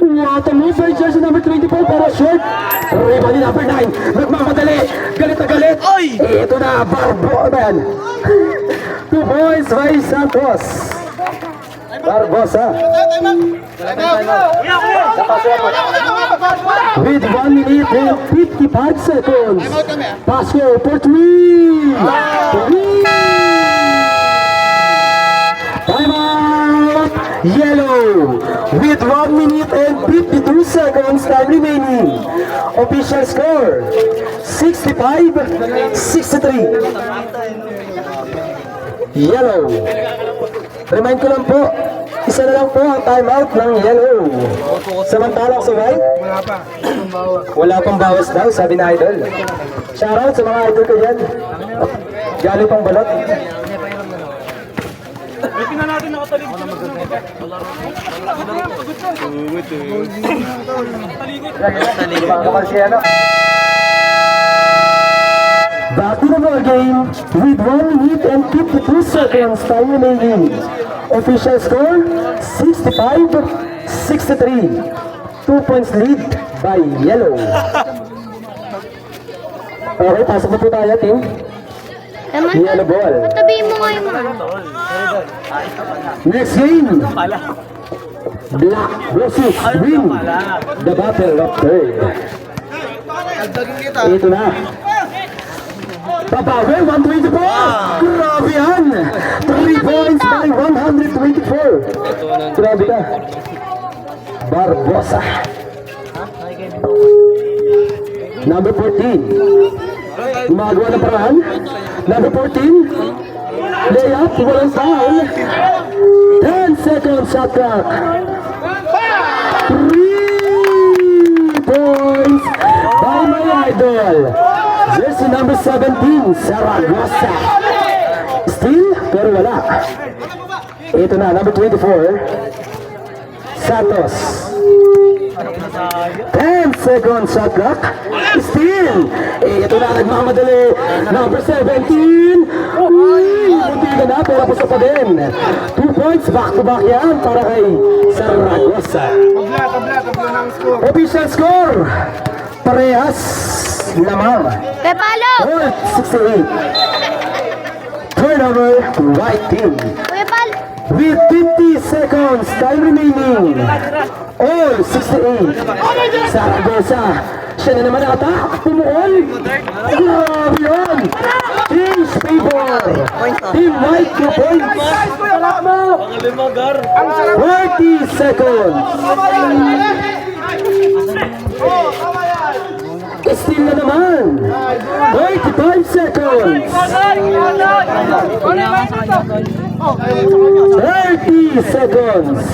What a move by jersey number 24 para short. Rebound ni number 9. Nagmamadali. Galit na galit. Ito na. Barbosa. 2 points by Santos. Barbosa. With 1 minute and 55 seconds. Pasko for 3. Time out. Yellow. With 1 minute and 52 seconds time remaining. Official score 65-63. Yellow. Remind ko lang po, isa na lang po ang timeout ng Yellow. Samantalang sa White, wala pang bawas daw, sabi na Idol. Shoutout sa mga idol ko dyan. Galing pang balot. Tingnan natin nakatalig. Mga kamarsyano. Back to the ball game with 1 minute and 52 seconds time remaining. Official score 65-63. 2 points lead by Yellow. Okay, pasok na po tayo, team. Yellow ball. Patabihin mo nga yung mga. Next game. Black versus Green. The battle of third. Ito na. Papawe, 124. Grabe yan. 3 points by 124. Grabe ka. Barbosa. Number 14. Magawa ng paraan. Number 14. Layup, walang foul. 10 seconds shot clock. 3 points by my idol. Jersey number 17, Saragossa. Still, pero wala. Ito na, number 24, Santos. 10 seconds shot clock. Still, ito na, nagmamadali. Number 17. Hindi ka na, pero puso pa din. 2 points, back to back yan para kay Saragossa. Tabla ng score. Official score, parehas lamang. Pepalo! 68. Turnover, white team. Kuya Pal! With 50 seconds time remaining. All 68. Saragossa. Siya na naman nakatak. Pumuol. Grabe yun. Change paper. Team white 2 points. 40 seconds. Steal na naman. 35 seconds. 30 seconds.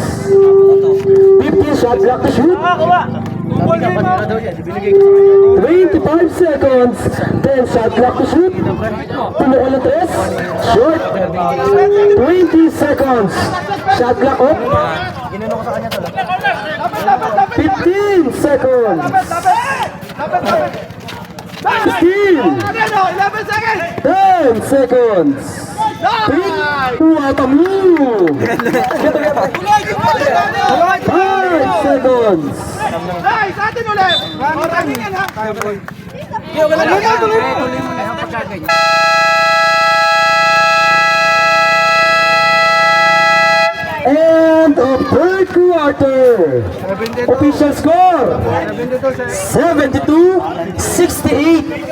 15 shot clock to shoot. 25 seconds. 10 shot clock to shoot. Tumukol ng 3. Short. 20 seconds. Shot clock up. 15 seconds. 15. 10 seconds. What a move! 5 seconds. Guys, atin ulit. Maraming yan ha. End of third quarter. Official score 72-68.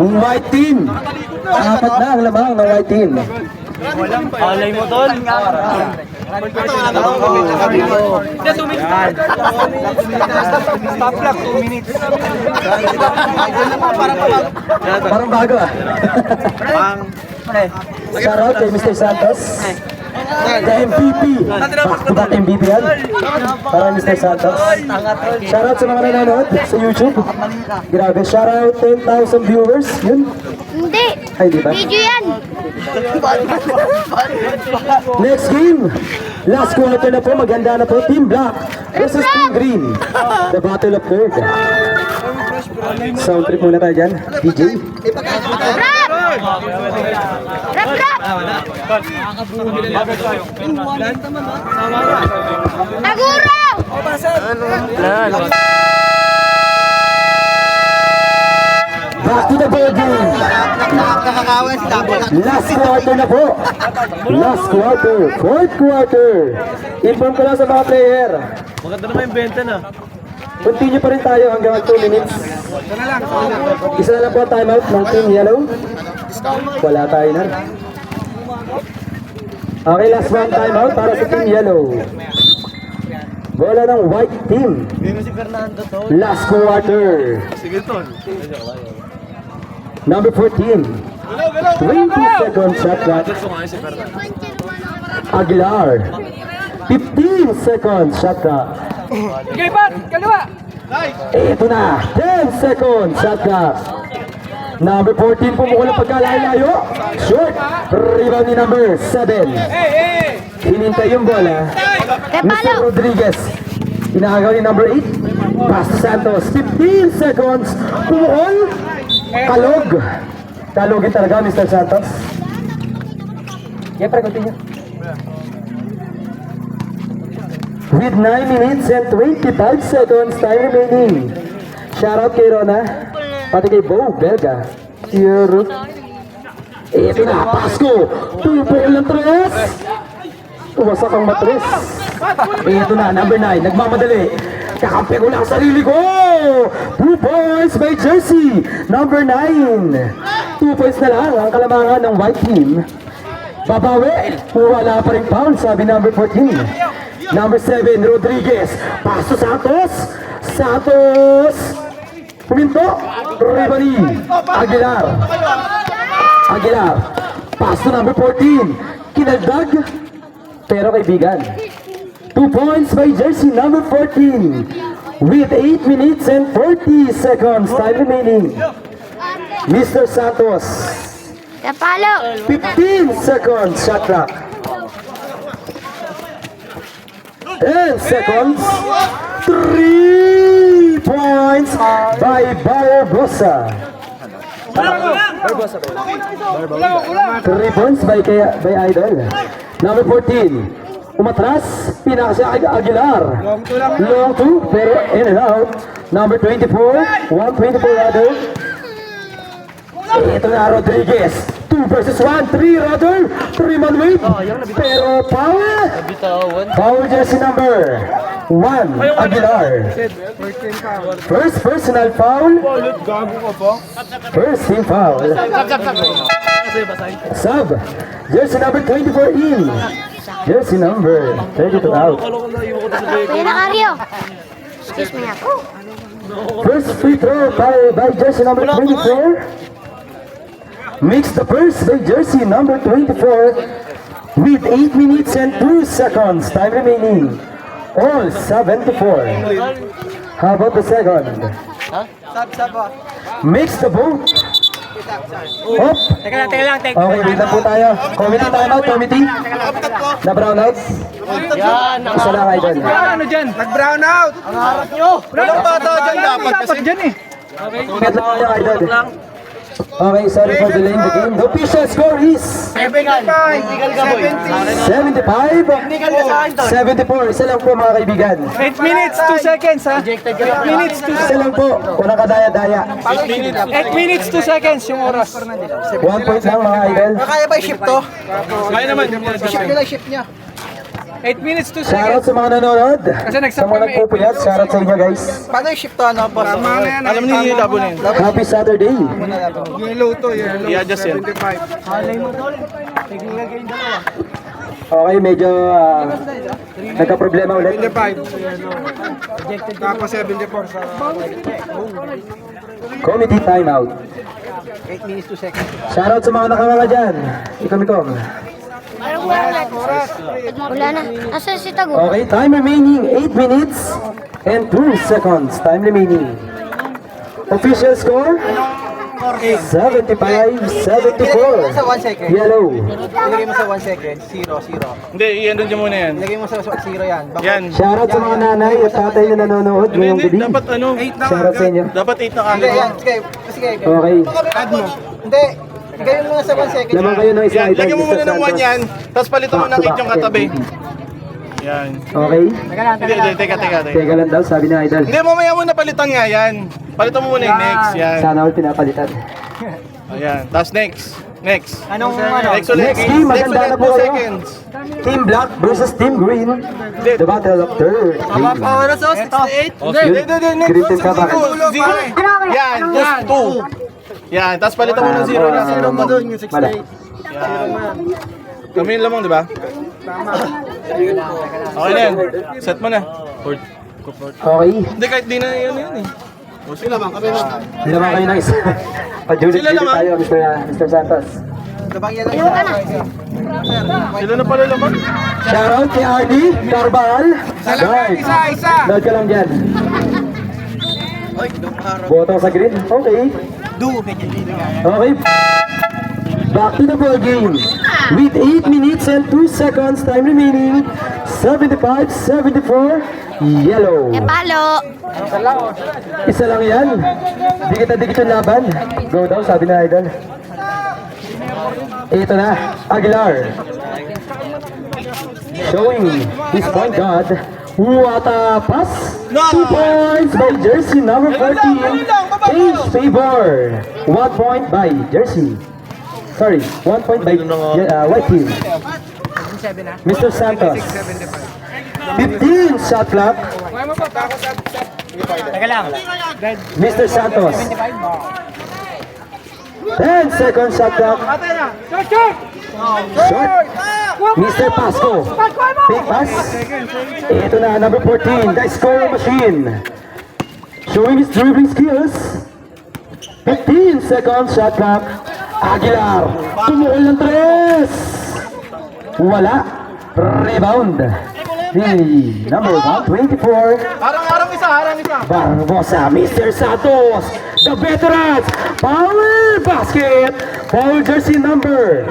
White team. Apat na ang lamang ng white team. Alay mo, tol. Stop clock, 2 minutes. Parang bago ah. Shoutout kay Mr. Santos. The MVP. Back-to-back MVP yan. Para Mr. Santos. Shoutout sa mga nanonood sa YouTube. Grabe, shoutout 10,000 viewers. Yun. Hindi. Ay, di ba? Video yan. Next game. Last quarter na po. Maganda na po. Team Black versus Team Green. The battle of third. Sound trip muna tayo dyan. DJ. Rap! Rap, rap! Taguro! Back to the board game. Kakakawan si Dapo. Last quarter na po. Last quarter. Fourth quarter. Inform ko lang sa mga player. Maganda naman yung benta na. Continue pa rin tayo hanggang 2 minutes. Isa na lang po ang timeout ng Team Yellow. Wala tayo na. Okay, last one timeout para sa Team Yellow. Bola ng white team. Last quarter. Sige, Tol. Number 14. 20 seconds shot clock. Aguilar. 15 seconds shot clock. Ito na. 10 seconds shot clock. Number 14 pumukulang pagkalayo. Short. Rebound ni number 7. Hinintay yung bola. Mr. Rodriguez. Inaagaw ni number 8. Pass to Santos. 15 seconds. Pumukol. Kalog. Kalogin talaga, Mr. Santos. Siyempre, continue. With 9 minutes and 25 seconds time remaining. Shoutout kay Rona. Pati kay Bo Belga. Here. Ito na, Pasko. Pupukol ng 3. Uwasak ang matres. Ito na, number 9. Nagmamadali. Kakampi ko lang ang sarili ko. 2 points by jersey. Number 9. 2 points na lang ang kalamangan ng white team. Babawi. Wala pa rin foul, sabi number 14. Number 7, Rodriguez. Paso Santos. Santos. Puminto. Rebani. Aguilar. Aguilar. Paso number 14. Kinaldag. Pero kaibigan. 2 points by jersey number 14. With 8 minutes and 40 seconds time remaining. Mr. Santos. Tapalo! 15 seconds shot clock. 10 seconds. 3 points by Barbosa. 3 points by Idol. Number 14. Umatras, pinakasya kay Aguilar. Long 2, pero in and out. Number 24, 124 rather. Ito na Rodriguez. 2 versus 1, 3 rather. 3-man wait. Pero foul. Foul jersey number 1, Aguilar. First personal foul. First team foul. Sub. Jersey number 24 in. Jersey number 32 out. Kuya na Karyo! Excuse me ako. First free throw by jersey number 24. Makes the first by jersey number 24 with 8 minutes and 2 seconds time remaining. All 74. How about the second? Makes the vote. Up. Teka lang. Okay, wait lang po tayo. Committee timeout, committee. Na brownouts. Isa lang kayo doon. Ano dyan? Nag-brown out! Ang harap nyo! Walang bata dyan dapat kasi. Dyan eh. Ingat lang kayo kayo doon. Okay, sorry for delaying the game. The official score is 75. 74. Isa lang po mga kaibigan. 8 minutes, 2 seconds ha? 8 minutes, 2 Isa lang po. Walang kadaya-daya. 8 minutes, 2 seconds yung oras. 1 point lang mga idol. Kaya ba i-ship to? Kaya naman. I-ship nila, i-ship niya. 8 minutes, 2 Shoutout seconds. sa mga nanonood. Sa mga nagpupuyat. Shoutout sa inyo guys. Paano i-ship to, ano, boss? Alam niyo yung labo na yun. Happy Saturday. Yellow to, yellow. I-adjust yan. Okay, medyo nagka-problema ulit. 75. Tapos 74 sa... Committee timeout. 8 minutes to seconds. Shoutout sa mga nakanganga dyan. Ikom-ikom. Wala na. Asa si Tago? Okay, time remaining 8 minutes and 2 seconds. Time remaining. Official score? 75-74. Sa 1 second. Yellow. Ilagay mo sa 1 second. 0. Hindi, i-ano dyan muna yan. Ilagay mo sa 0 yan. Baka Yan. Shoutout sa mga nanay at tatay na nanonood ngayong Hindi, gabi. dapat ano. Shoutout sa inyo. Dapat 8 na Hindi, kagad. yan. Sige. Okay. Add mo. Hindi. Ilagay mo muna sa 1 second. Laman kayo ng isa Yan, idol. lagyan mo Mr. muna ng 1 Santos. yan. Tapos palitan mo ng 8 yung katabi. Yan. Okay. Hindi, teka. Teka lang daw, sabi na idol. Hindi, mamaya muna palitan nga yan. Palitan mo muna yung next. Yan. Sana all pinapalitan. Ayan. Tapos next. Anong Next ulit. Next game, maganda na 2 po kayo. seconds. Team Black versus Team Green. The battle of third game. Oras o, 68. Hindi. Green team ka ba? Zero. Yan. Just 2. Yan. Tapos palitan mo ng 0 na. Mala. Kami yung lamang, di ba? Okay na yan. Set mo na. Okay. Hindi, kahit di na yan eh. O sila man, kami na. Hindi naman kayo ng isa. Pajulit Sila naman. tayo, Mr. Santos. Dabang yan lang. Sila na pala lamang. Shoutout kay RD, Carbal. Guard. Load ka lang dyan. Boto sa green. Okay. Okay. Back to the ball game. With 8 minutes and 2 seconds time remaining. 75-74. Yellow. Palo. Isa lang yan. Dikit yung laban. Go daw, sabi na idol. Ito na, Aguilar. Showing his point guard. What a pass. 2 points by jersey number 14. Change favor. 1 point by jersey. Sorry, 1 point by white team. Mr. Santos. 15 shot clock. Mr. Santos. 10 seconds shot clock. Short. Mr. Pasco. Big pass. Ito na, number 14, the scoring machine. Showing his dribbling skills. 15 seconds shot clock. Aguilar. Tumukol ng 3. Wala. Rebound. The number 124. Harang isa. Barbosa, Mr. Santos, the veterans, power basket, foul jersey number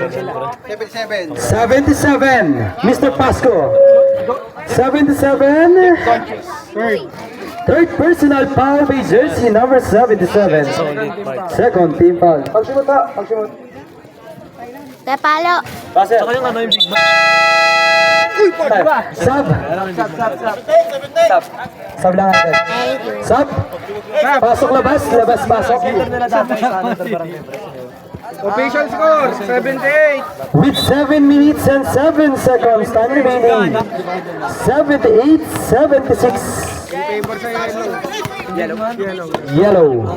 77. 77, Mr. Pasco, 77, third personal foul by jersey number 77, second team foul. Pagsimot. Palo. Sub. Sub lang agad. Sub. Pasok labas, pasok. Official score, 78. With 7 minutes and 7 seconds time remaining. 78-76. Yellow.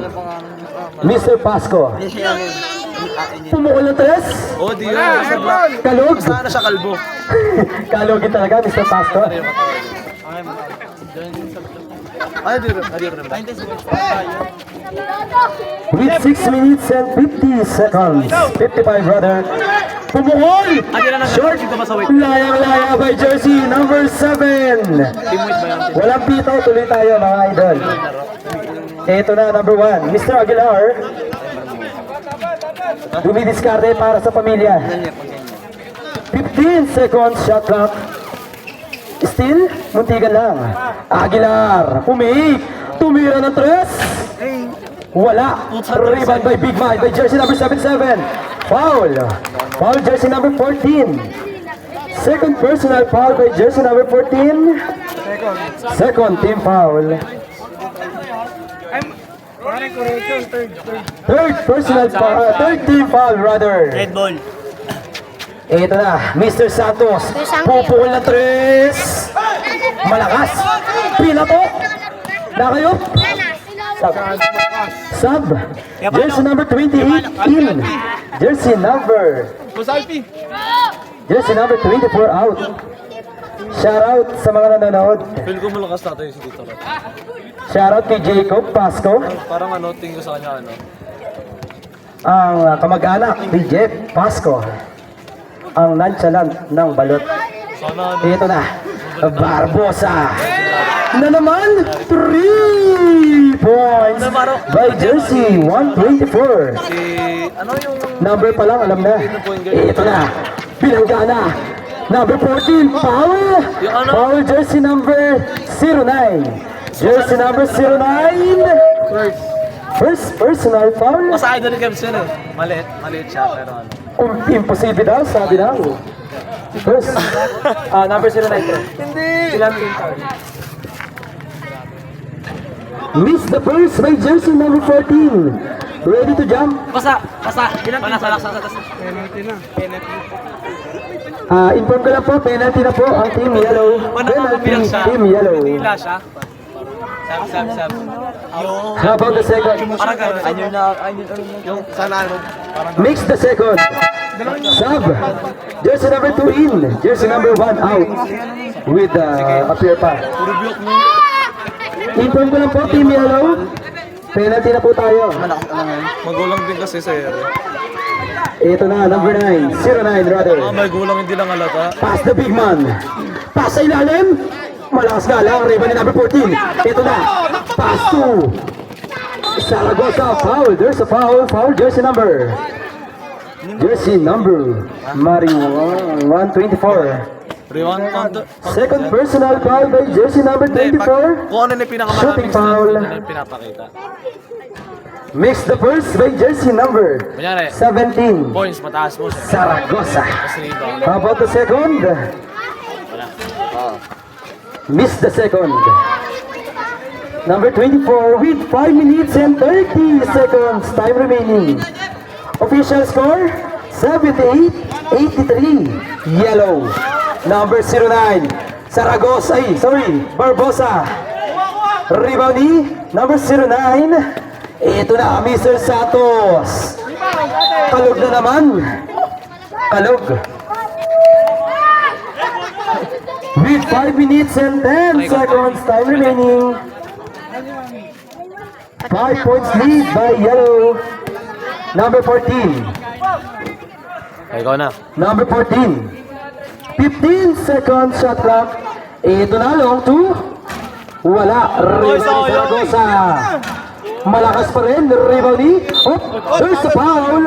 Mr. Pasco. Pumukol ng 3. Oh, di Kalog. Sana siya kalbo. Kalogin talaga, Mr. Pasco. Ay, di rin. With 6 minutes and 50 seconds. 55 rather. Pumukol! Short! Layang-laya by jersey number 7. Walang pitaw, tuloy tayo mga idol. Ito na, number 1. Mr. Aguilar. Dumidiskarte para sa pamilya. 15 seconds shot clock. Still, muntikan lang. Aguilar, umihik. Tumira ng 3. Wala. Rebound by Big Mike by jersey number 77. Foul. Foul jersey number 14. Second personal foul by jersey number 14. Second team foul. Third personal foul, third team foul rather. Red ball. Ito na, Mr. Santos. Pupukol ng 3. Malakas. Pinato. Nakayop. Sub. Jersey number 28 in. Jersey number Jersey number 24 out. Shout out sa mga nanonood. Feel ko malakas natin yung si Tito Rat. Shout out kay Jacob Pasco, Parang tingin ko sa kanya ang kamag-anak ni Jeff Pasco, ang nonchalant ng balot. Sana Ito na, Barbosa na naman, 3 points by Jersey 124. si... yung... Number pa lang, alam na. Ito na, bilangga na. Number 14, Paul. Paul, jersey number 09. Jersey number 09. First personal foul. Sa idol ni Kevs yun eh. Maliit siya pero Imposible daw, sabi daw. First, number 09. Hindi. Ilang team foul? Miss the first by jersey number 14. Ready to jump? Basa! Ilang team foul? Inform ko lang po, penalty na po ang team yellow. Penalty, team yellow. Hila siya. Sab. How about the second? Parang gano'n. Yung sana Mix the second. Sub. Jersey number 2 in. Jersey number 1 out. With appear pa. Inform ko lang po, team yellow. Penalty na po tayo. Magulang din kasi sa ere. Ito na, number 9. 09 rather. May gulang hindi lang halata. Pass the big man. Pass sa ilalim. Malakas nga lang. Ribbon ni number 14. Ito na. Pass to Zaragoza. Foul. There's a foul. Foul jersey number. Jersey number. Mario 124. Rewan counter. Second personal foul by jersey number 24. Kung ano na yung pinakamaraming Shooting foul. stand, ano yung pinapakita. Mix the first by jersey number Kunyari, 17. points, mataas mo siya. Zaragoza. Tapos rebound. How about the second? Miss the second. Number 24 with 5 minutes and 30 seconds time remaining. Official score 78-83. Yellow. Number 09. Zaragoza. Barbosa. Rebound ni number 09. Ito na, Mr. Santos. Kalog na naman. Kalog. With 5 minutes and 10 seconds time remaining. 5 points lead by yellow. Number 14. Ikaw na. Number 14. 15 seconds shot clock. Ito na, long 2. Wala. Rebound ni Zaragoza. Malakas pa rin. Rebound ni. There's a foul.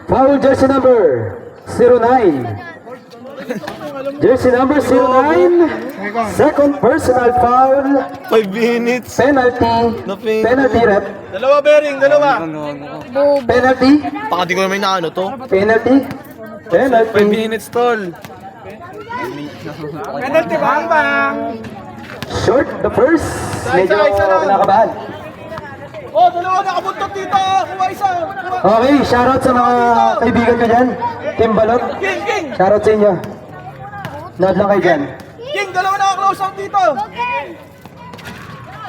Foul jersey number 09. Jersey number 09. Second personal foul. 5 minutes. Penalty. Penalty rep. Dalawa, Bering, dalawa. Penalty. Baka di ko naman na to. Penalty. 5 Penalty. minutes tol. Penalty, bang. Short the first. Medyo kinakabahan. Oh, dalawa nakabuntot dito. Kuha isa. Okay, shoutout sa mga kaibigan ko dyan. Team Balot. King. Shoutout sa inyo. Nood lang kayo dyan. King, dalawa naka-close out dito.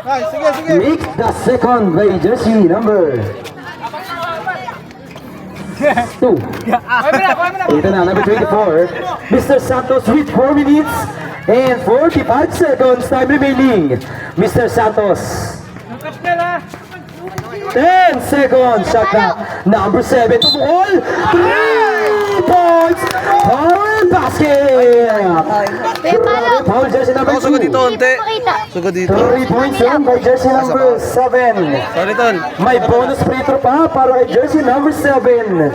Nice, sige. Make the second by jersey number 2. Ito na, number 24. Mr. Santos with 4 minutes and 45 seconds time remaining. Mr. Santos. 10 seconds shot clock. Number 7 to ball. 3 points. Foul basket. Foul jersey number 2. Sugod dito, onte. Sugod dito. 3 points yun by jersey number 7. Sorry tol. May bonus free throw pa para kay jersey number 7.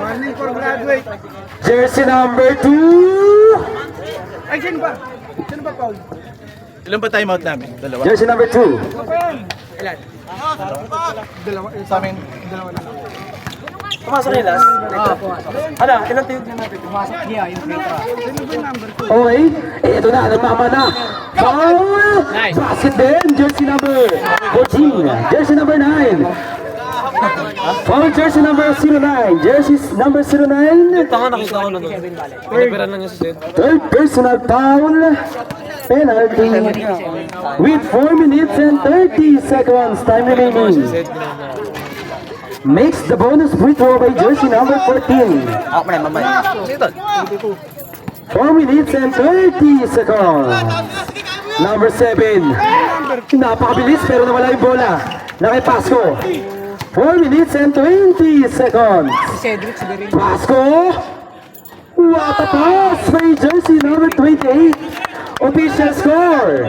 Jersey number 2. Ay, sino ba, Paul? Ilan pa timeout namin? Dalawa. Jersey number 2. Sa amin, dalawa na. Pumasok yung last. Ano? Ilan team natin? Okay, ito na, nagmamana. Foul! Basket din, jersey number 14. Jersey number 9. Foul jersey number 09. Jersey number 09. Tanga nakita ko na doon. Pinapiran lang niya sa set. Third personal foul. Penalty. With 4 minutes and 30 seconds time remaining. Makes the bonus free throw by jersey number 14. Ako na, mamay. Dito. 4 minutes and 30 seconds. Number 7. Napakabilis pero nawala yung bola. Na kay Pasco. 4 minutes and 20 seconds. Pasco. What a pass by jersey number 28. Official score.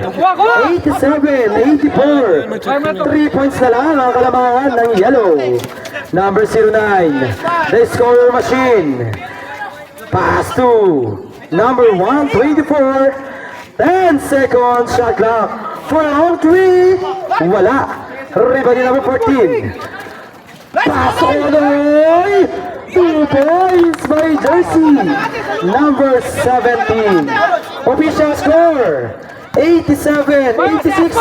87-84. 3 points na lang ang kalamangan ng yellow. Number 09. The scorer machine. Pass to number 124. 10 seconds shot clock. For long 3. Wala. Rebound ni number 14. Pass all the way. 2 points by jersey number 17. Official score 87-86.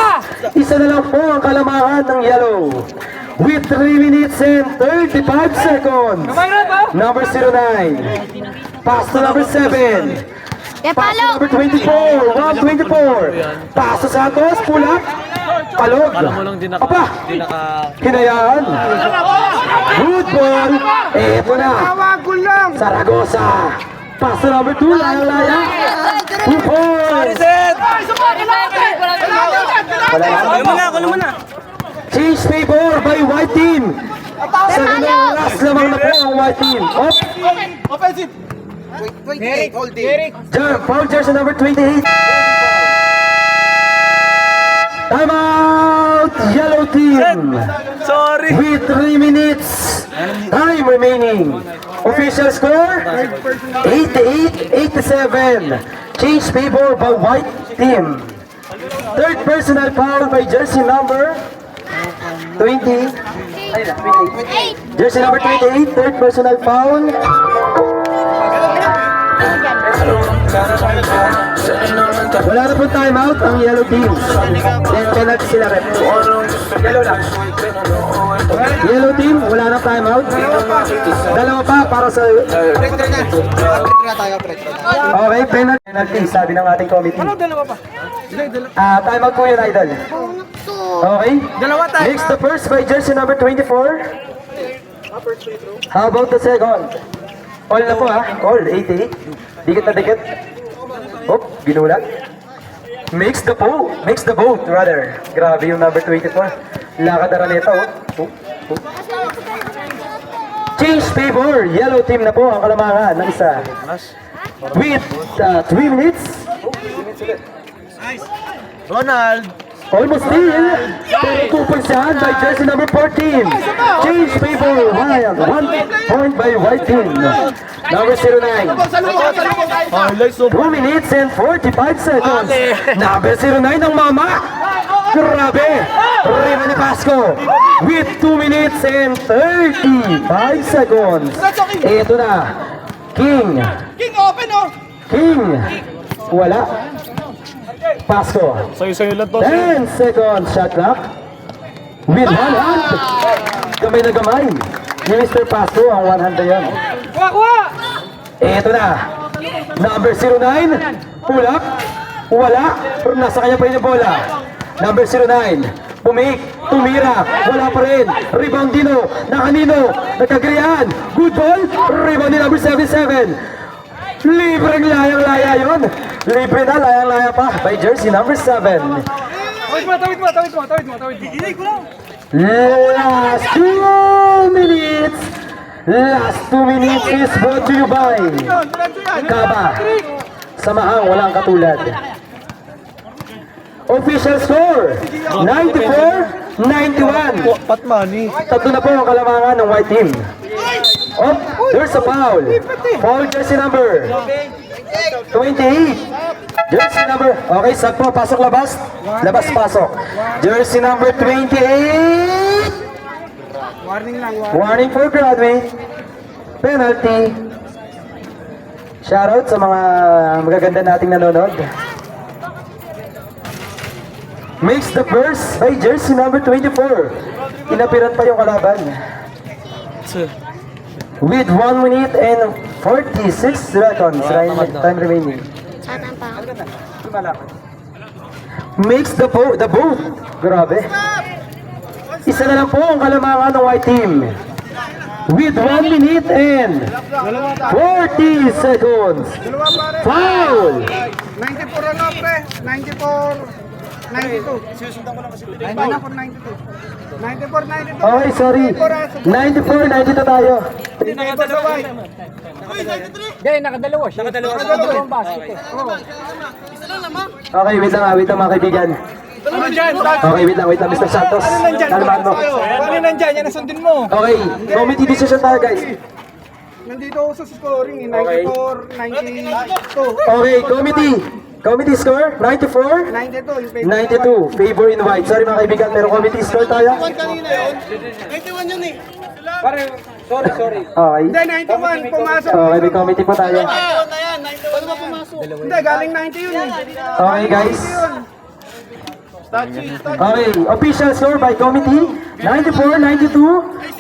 Isa na lang po ang kalamahan ng yellow. With 3 minutes and 35 seconds. Number 09. Pass to number 7. Pass to number 24. 124. Pass to Santos. Pulak. Palog. Apa. Hinayaan. Good ball. Eto na. Zaragoza. Pass to number 2. Laya. 2 points. Kulo mo na. Change favor by white team. Sa ganang last lamang na po ang white team. Offensive. 28, holding. Foul jersey number 28. Time out! Yellow team. Sorry. With 3 minutes. Time remaining. Official score 88-87. Change favor by white team. Third personal foul by jersey number 20. Jersey number 28. Third personal foul. Wala na pong timeout ang yellow team. Then penalty sila rin. Yellow lang. Yellow team, wala na timeout. Dalawa pa para sa... Okay, penalty, sabi ng ating committee. Dalawa pa. Timeout po yun, idol. Okay? Dalawa tayo. Next, the first by jersey number 24. How about the second? All na po ha. All, 88. Dikit na dikit. Oh, ginulat. Makes the boat, rather. Grabe yung number 24. Lakad na nito, oh. Change favor. Yellow team na po ang kalamangan ng isa. With 3 minutes. Ronald. Almost steal. Pero 2 points yan by jersey number 14. Change favor. 1 point by white team. Number 09. 2 minutes and 45 seconds. Number 09 ng mama. Grabe. Rima ni Pasco. With 2 minutes and 35 seconds. Ito na. King. King open oh. King. Wala. Pasco. 10 seconds shot clock. With one hand. Kamay na gamay. Ni Mr. Pasco ang one hand na yan. Ito na. Number 09. Pull up. Wala. Pero nasa kanya pa rin yung bola. Number 09. Pumik. Tumira. Wala pa rin. Rebound Dino. Nakanino. Nagkagriyan. Good ball. Rebound ni number 77. Libreng layang-laya yun. Libre na, layang-laya pa. By jersey number 7. Tawid mo. Last 2 minutes. Last 2 minutes is brought to you by Kaba. Samahang walang katulad. Official score 94-91. Pat money. Tatlo na po ang kalamangan ng white team. Oh, there's a foul. Foul jersey number 28. Jersey number, okay, sakto, pasok labas. Labas, pasok. Jersey number 28. Warning for Broadway. Penalty. Shoutout sa mga magaganda nating nanonood. Makes the burst by jersey number 24. Inapiran pa yung kalaban. With 1 minute and 46 seconds time remaining. Makes the boat. Grabe. Isa na lang po ang kalamangan ng white team. with 1 minute and 40 seconds. Foul! 94 ano, pre? 94, 92. Ano na for 92? 94, 92. Okay, sorry. 94, 92 tayo. Hindi, nakadalawa siya. Nakadalawang basket eh. Okay, wait lang mga kaibigan. Okay, wait lang, Mr. Santos. Kalmahan mo. Ano nandyan? Yan ang sundin mo. Okay, committee decision tayo, guys. Nandito ako sa scoring, 94, 92. Okay, committee score, 94, 92, 92, favor in white. Sorry mga kaibigan, pero committee score tayo. kanina yun. 91 yun eh. Okay. Hindi, 91, pumasok. Okay, may committee po tayo. Hindi, galing 90 yun eh. Okay, guys. Okay, official score by committee, 94-92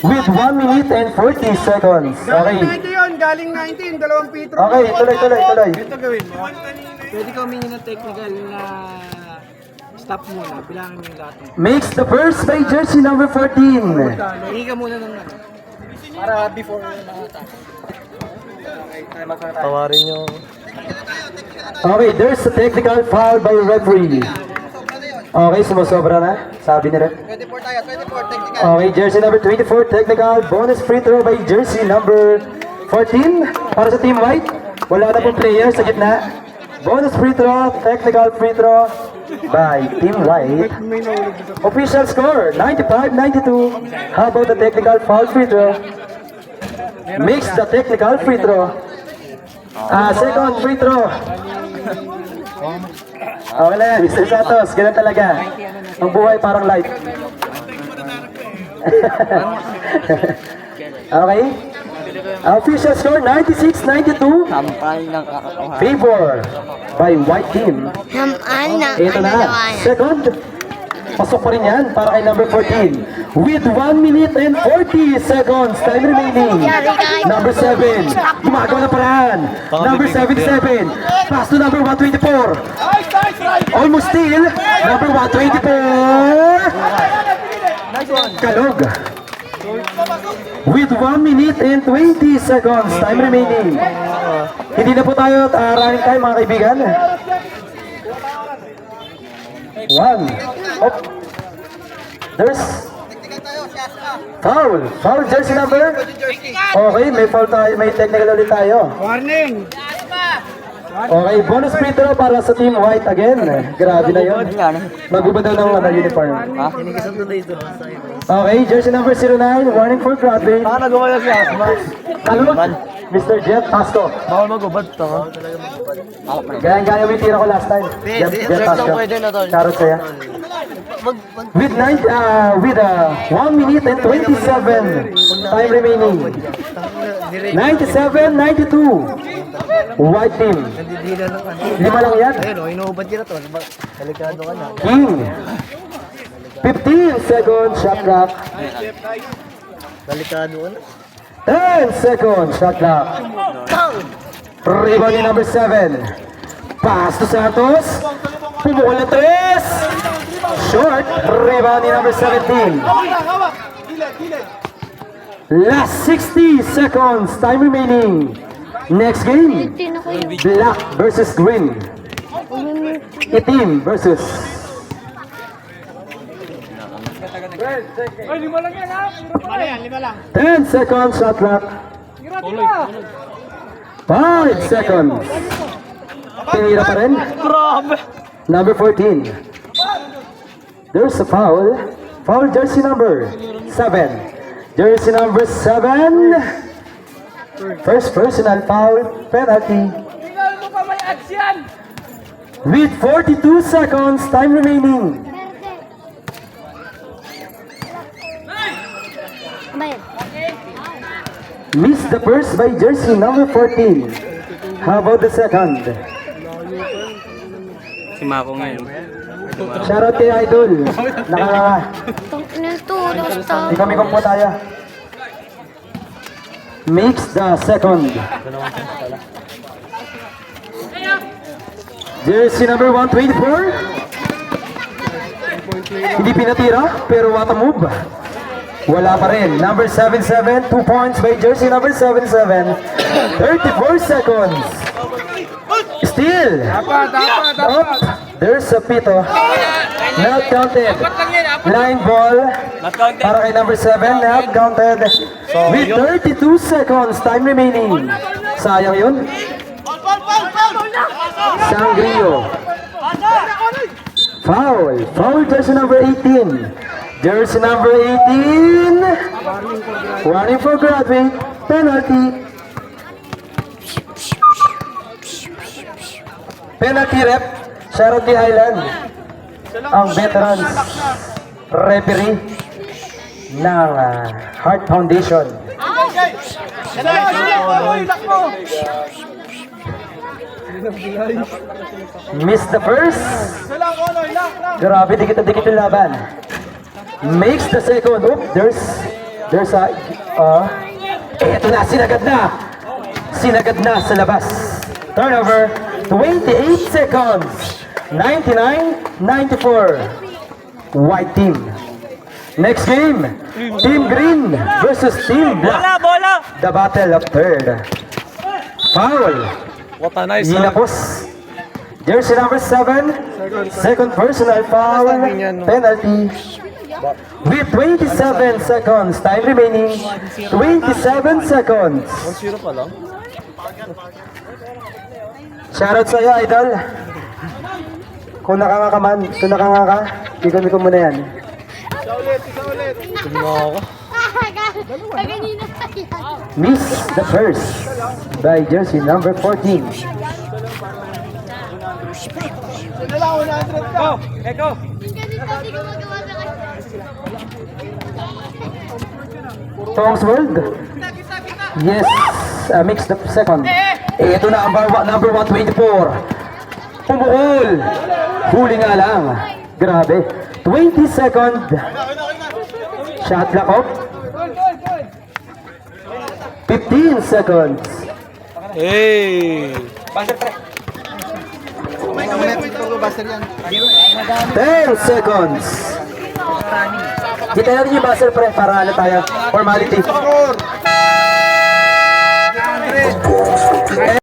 with 1 minute and 40 seconds. Galing Okay. 90 yun, galing 19, dalawang pitro. Okay, tuloy. Ito gawin mo. Pwede ka humingi ng technical na stop muna. Bilangin mo yung lahat. Makes the first by jersey number 14. Hingi ka muna ng ano. Para before Tawarin nyo. Okay, there's a technical foul by referee. Okay, sumusobra na. Sabi ni ref. 24 tayo, 24, technical. Okay, jersey number 24, technical. Bonus free throw by jersey number 14. Para sa team white. Wala na pong player sa gitna. Bonus free throw, technical free throw by team white. Official score, 95-92. How about the technical foul free throw? Makes the technical free throw. Second free throw. Okay na yan, Mr. Santos, ganun talaga. Ang buhay parang life. Okay. Official score, 96-92. Sampal ng kakakawa. Favor by white team. Ito na. Second. Pasok pa rin yan para kay number 14. With 1 minute and 40 seconds. Time remaining. Number 7. Gumagawa na paraan. Number 77. Pass to number 124. Almost steal. Number 124. Kalog. With 1 minute and 20 seconds. Time remaining. Hindi na po tayo running time mga kaibigan. One. Oh. There's foul. Foul jersey number. Okay, may foul tayo. May technical ulit tayo. Warning! Okay, bonus free throw para sa team white again. Grabe na yun. Magubad daw ng uniform. Okay, jersey number 09. Warning for grabbing. Nagawa na si Asma. Kalot. Mr. Jeff Pasco. Bawal magubad to. Gaya-gaya yung tira ko last time. Jeff Pasco. pwede na to. Charot saya. With 1 minute and 27 time remaining. 97-92. White team. 5 lang yan. Ayun, inuubad ka na to. Delikado ka na. King. 15 seconds shot clock. Delikado ka na. 10 seconds shot clock. Rebound ni number 7. Pass to Santos. Pumukul na 3. Short. Rebound ni number 17. Last 60 seconds. Time remaining. Next game. Black versus green. Itim versus. 10 seconds shot clock. 5 seconds. Tinira pa rin. Number 14. There's a foul. Foul jersey number 7. Jersey number 7. First personal foul penalty. With 42 seconds time remaining. Missed the first by jersey number 14. How about the second? Si Mako ngayon. Shoutout kay Idol. Nakakanga. Di kami kumpo tayo. Makes the second. Jersey number 124. Hindi pinatira, pero what a move. Wala pa rin. Number 77, 2 points by jersey number 77. 34 seconds. Still. Up. There's a pito. Not counted. Line ball. Para kay number 7. Not counted. With 32 seconds. Time remaining. Sayang yun. Sangrio. Foul. Foul jersey number 18. Jersey number 18. Warning for grabbing. Penalty. Penalty rep. Charity Highland. Ang veterans referee ng Heart Foundation. Miss the first. Grabe, dikit na dikit yung laban. Makes the second. Oh, there's a eto na, sinagad na. Sinagad na sa labas. Turnover, 28 seconds. 99-94. White team. Next game, Team Green versus Team Black. The battle of third. Foul. What a nice Yinapos. Jersey number 7. Second personal foul. Penalty. With 27 seconds. Time remaining. 27 seconds. 1-0 pa lang. Shoutout sa'yo, idol. Kung nakanga ka man, kung nakanga ka, ikon ko muna yan. Miss the first by jersey number 14. Tom's World. Yes, mix the second. Ito na ang number 124. Pumukol. Huli nga lang. Grabe. 20 second. Shot clock off. 15 seconds. Hey! 10 seconds. Kita natin yung buzzer pre para ano tayo. Formality.